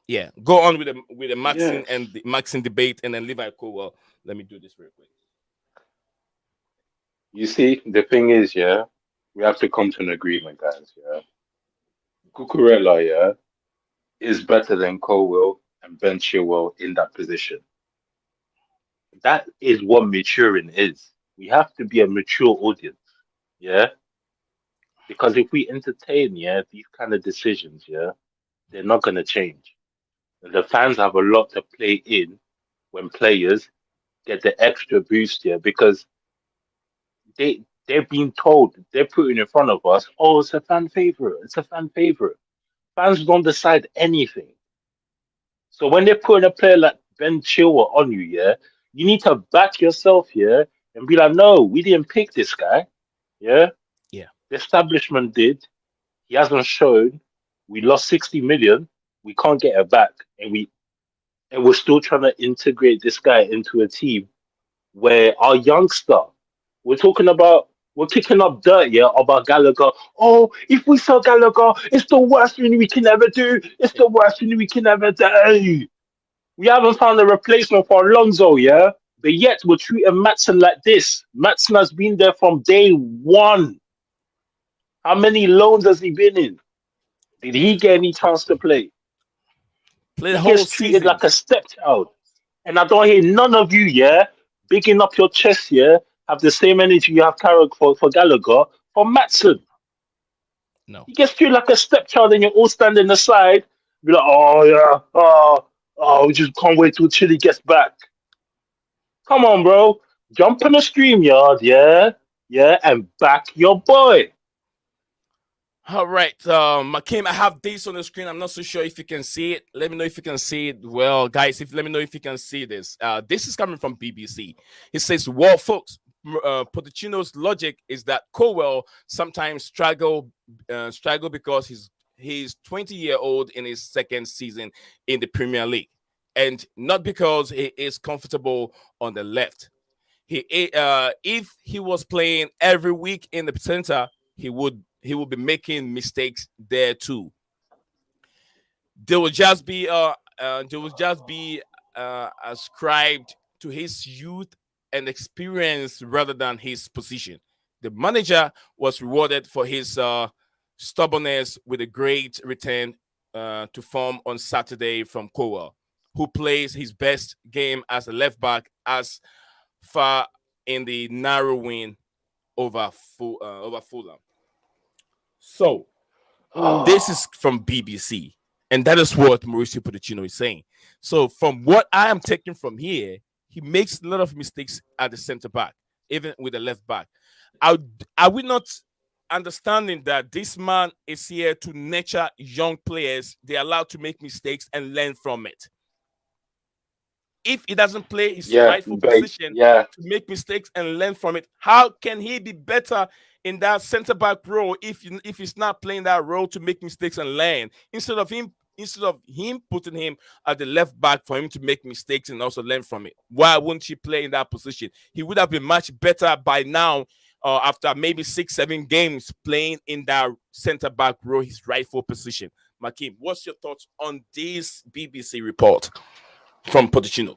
Yeah, go on with the Maxine and the Maxine debate, and then Levi Cowell. Let me do this real quick. You see, the thing is, yeah, we have to come to an agreement, guys. Yeah, Cucurella, yeah, is better than Colwell and Ben Chilwell in that position. That is what maturing is. We have to be a mature audience, yeah. Because if we entertain, yeah, these kind of decisions, yeah, they're not gonna change. And the fans have a lot to play in when players get the extra boost, yeah, because they're being told, they're putting in front of us, oh, it's a fan favorite, it's a fan favorite. Fans don't decide anything. So when they're putting a player like Ben Chilwell on you, yeah, you need to back yourself here and be like, no, we didn't pick this guy. Yeah. Yeah. The establishment did. He hasn't shown. We lost 60 million. We can't get it back. And we're still trying to integrate this guy into a team where our youngster, we're kicking up dirt, yeah, about Gallagher. Oh, if we sell Gallagher, it's the worst thing we can ever do. It's the worst thing we can ever do. We haven't found a replacement for Alonso, yeah? But yet we're treating Matson like this. Matson has been there from day one. How many loans has he been in? Did he get any chance to play? Play He the whole gets treated season. like a stepchild. And I don't hear none of you, yeah, bigging up your chest, yeah, have the same energy you have carried for Gallagher, for Matson. No. He gets treated like a stepchild and you're all standing aside, be like, oh, yeah, we just can't wait till Chile gets back. Come on, bro. Jump on the stream yard, yeah, and back your boy. All right, Makim, I have this on the screen. I'm not so sure if you can see it. Let me know if you can see it. Well, guys, let me know if you can see this. This is coming from BBC. It says, well, folks, Pochettino's logic is that Colwell sometimes struggle because he's 20-year-old in his second season in the Premier League, and not because he is comfortable on the left. If he was playing every week in the center, he would be making mistakes there too. They will just be ascribed to his youth and experience rather than his position. The manager was rewarded for his stubbornness with a great return to form on Saturday from Cowell, who plays his best game as a left back as far in the narrow win over Fulham. So this is from BBC, and that is what Mauricio Pochettino is saying. So from what I am taking from here, he makes a lot of mistakes at the center back, even with the left back. Are we not understanding that this man is here to nurture young players? They're allowed to make mistakes and learn from it. If he doesn't play his rightful position to make mistakes and learn from it, how can he be better in that center back role if he's not playing that role to make mistakes and learn? Instead of him putting him at the left back for him to make mistakes and also learn from it, why wouldn't he play in that position? He would have been much better by now. After maybe 6-7 games playing in that center back role, his rightful position. Makim, what's your thoughts on this BBC report from Pochettino?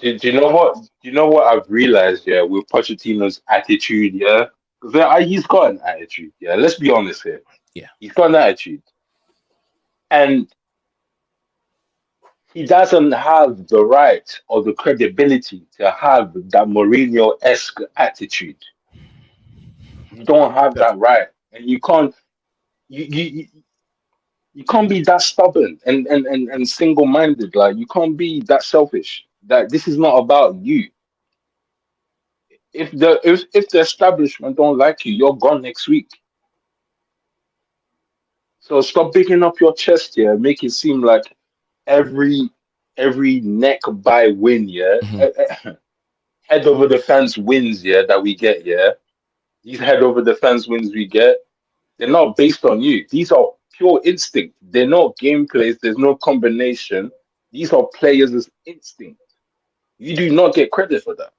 Do you know what? Do you know what I've realized? Yeah, with Pochettino's attitude. Yeah, because he's got an attitude. Yeah, let's be honest here. Yeah, he's got an attitude, and He doesn't have the right or the credibility to have that Mourinho-esque attitude. You don't have That's that right, and you can't. You you can't be that stubborn and single-minded. Like you can't be that selfish. That this is not about you. If the establishment don't like you, you're gone next week. So stop bigging up your chest here. Make it seem like every every neck by win, yeah, Mhm. head over the fence wins, yeah, that we get, yeah. These head over the fence wins we get, they're not based on you. These are pure instinct. They're not game plays. There's no combination. These are players' instinct. You do not get credit for that.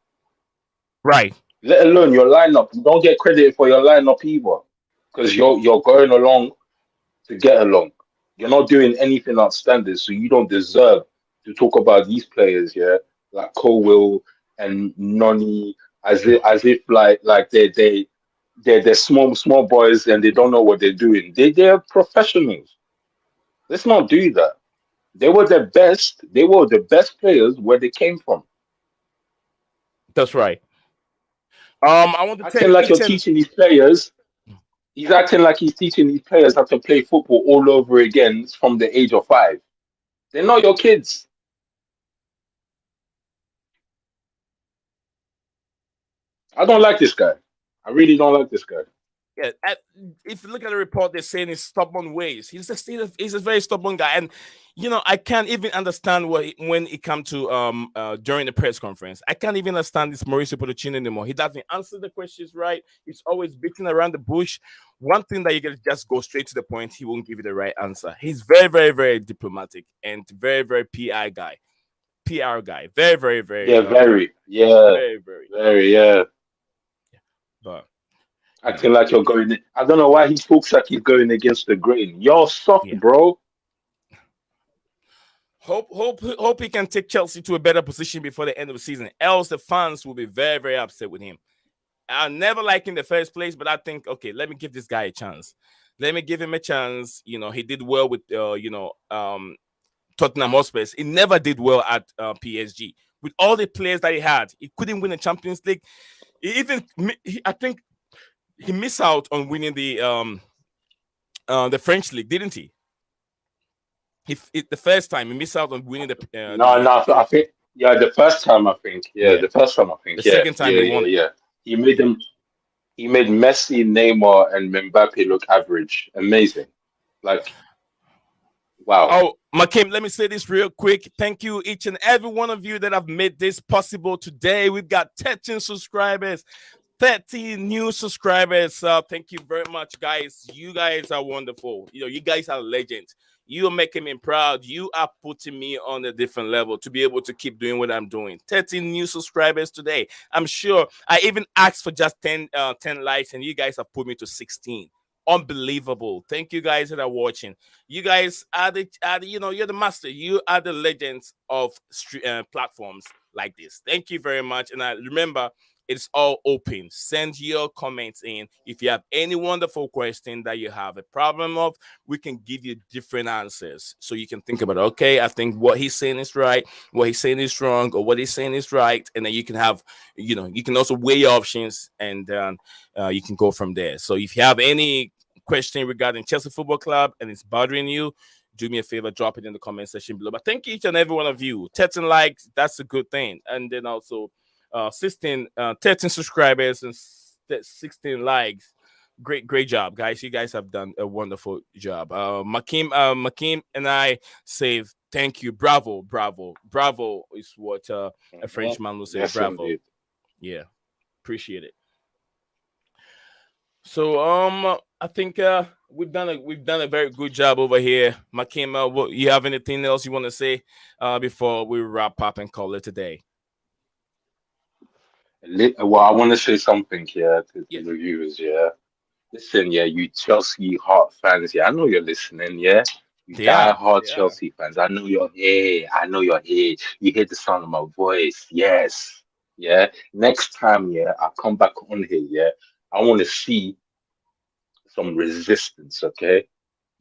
Right. Let alone your lineup. You don't get credit for your lineup either, because you're going along to get along. You're not doing anything outstanding, so you don't deserve to talk about these players, yeah, like Colwill and Noni, as if like they're small boys and they don't know what they're doing. They're professionals. Let's not do that. They were the best. They were the best players where they came from. That's right. I want to Acting thank like each you're and teaching these players. He's acting like he's teaching these players how to play football all over again from the age of 5. They're not your kids. I don't like this guy. I really don't like this guy. yeah, if you look at the report, they're saying his stubborn ways. He's a very stubborn guy, and I can't even understand when it comes to during the press conference. I can't even understand this Mauricio Pochettino anymore. He doesn't answer the questions right. He's always beating around the bush. One thing that you can just go straight to the point. He won't give you the right answer. He's very, very, very diplomatic and very, very PR guy. Very, very, very, Yeah, very. Yeah, very, very. very. Yeah. But you know, Acting like you're going. I don't know why he talks like he's going against the grain. You're soft, yeah. bro. Hope he can take Chelsea to a better position before the end of the season. Else the fans will be very, very upset with him. I never liked him in the first place, but I think okay, let me give this guy a chance. Let me give him a chance. He did well with Tottenham Hotspur. He never did well at PSG. With all the players that he had, he couldn't win the Champions League. I think he missed out on winning the French league, didn't he? The first time he missed out on winning No, no. I think. Yeah, the first time I think. Yeah, yeah. the first time I The think. Yeah, second time yeah, he yeah, won it. yeah. He made them. He made Messi, Neymar, and Mbappe look average. Amazing. Like wow. Oh, Makim, let me say this real quick. Thank you, each and every one of you that have made this possible today. We've got 13 subscribers, 13 new subscribers. Thank you very much, guys. You guys are wonderful. You guys are legends. You are making me proud. You are putting me on a different level to be able to keep doing what I'm doing. 13 new subscribers today. I'm sure I even asked for just 10 likes, and you guys have put me to 16. Unbelievable. Thank you guys that are watching. You guys are you're the master. You are the legends of platforms like this. Thank you very much. And I remember it's all open. Send your comments in. If you have any wonderful question that you have a problem of, we can give you different answers. So you can think about, okay, I think what he's saying is right, what he's saying is wrong, or what he's saying is right. And then you can have, you can also weigh your options and you can go from there. So if you have any question regarding Chelsea Football Club and it's bothering you, do me a favor, drop it in the comment section below. But thank each and every one of you. 13 likes, that's a good thing. And then also 13 subscribers and 16 likes. Great job, guys. You guys have done a wonderful job. Makim and I say thank you. Bravo is what a Mhm. Frenchman will say. Yes, Bravo. indeed. Yeah, appreciate it. So I think we've done a very good job over here. Makim, you have anything else you want to say before we wrap up and call it a day? Well, I want to say something here Yeah. to the viewers. Yeah, listen, yeah, you Chelsea heart fans. Yeah, I know you're listening. Yeah, you Yeah, die-hard yeah. Chelsea fans. I know you're here. I know you're here. You hear the sound of my voice. Yes. Yeah. Next time, yeah, I come back on here. Yeah, I want to see some resistance. Okay.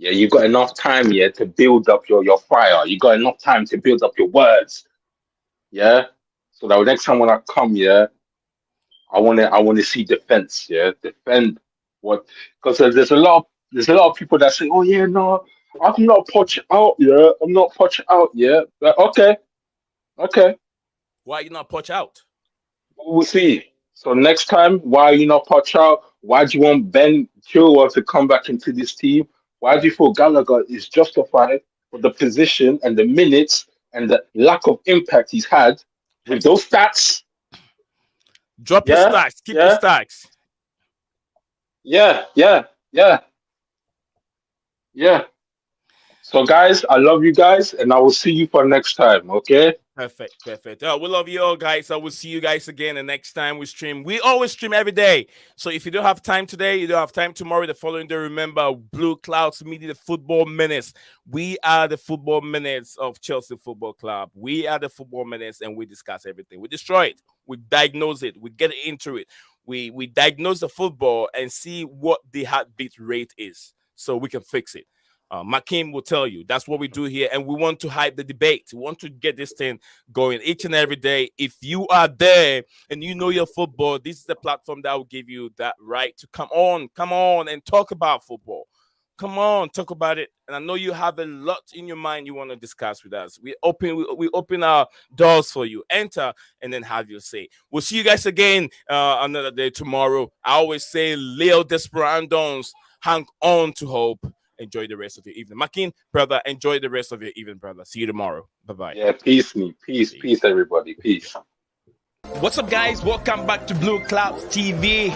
Yeah, you got enough time, yeah, to build up your fire. You got enough time to build up your words. Yeah. So that next time when I come, yeah, I wanna see defense, yeah. Defend what, because there's a lot of people that say, oh yeah, no, I'm not Poch out, yeah. I'm not Poch out, yeah. But okay. Why you not Poch out? We'll see. So next time, why are you not Poch out? Why do you want Ben Chilwell to come back into this team? Why do you feel Gallagher is justified for the position and the minutes and the lack of impact he's had with those stats? Drop your Yeah, stacks. Keep your yeah, stacks. yeah. So guys, I love you guys, and I will see you for next time. Okay. Perfect. We love you all, guys. I will see you guys again the next time we stream. We always stream every day. So if you don't have time today, you don't have time tomorrow, the following day, remember Blueclouds Media, the Football Menace. We are the Football Menace of Chelsea Football Club. We are the Football Menace, and we discuss everything. We destroy it. We diagnose it. We get into it. We diagnose the football and see what the heartbeat rate is so we can fix it. Makim will tell you that's what we do here, and we want to hype the debate. We want to get this thing going each and every day. If you are there and you know your football, this is the platform that will give you that right to come on and talk about football. Come on, talk about it. And I know you have a lot in your mind you want to discuss with us. We open our doors for you. Enter and then have your say. We'll see you guys again another day tomorrow. I always say, Leo Desperandos, hang on to hope. Enjoy the rest of your evening. Makin, brother, enjoy the rest of your evening, brother. See you tomorrow. Bye-bye. Yeah, peace, everybody. Peace. What's up, guys? Welcome back to Blueclouds TV.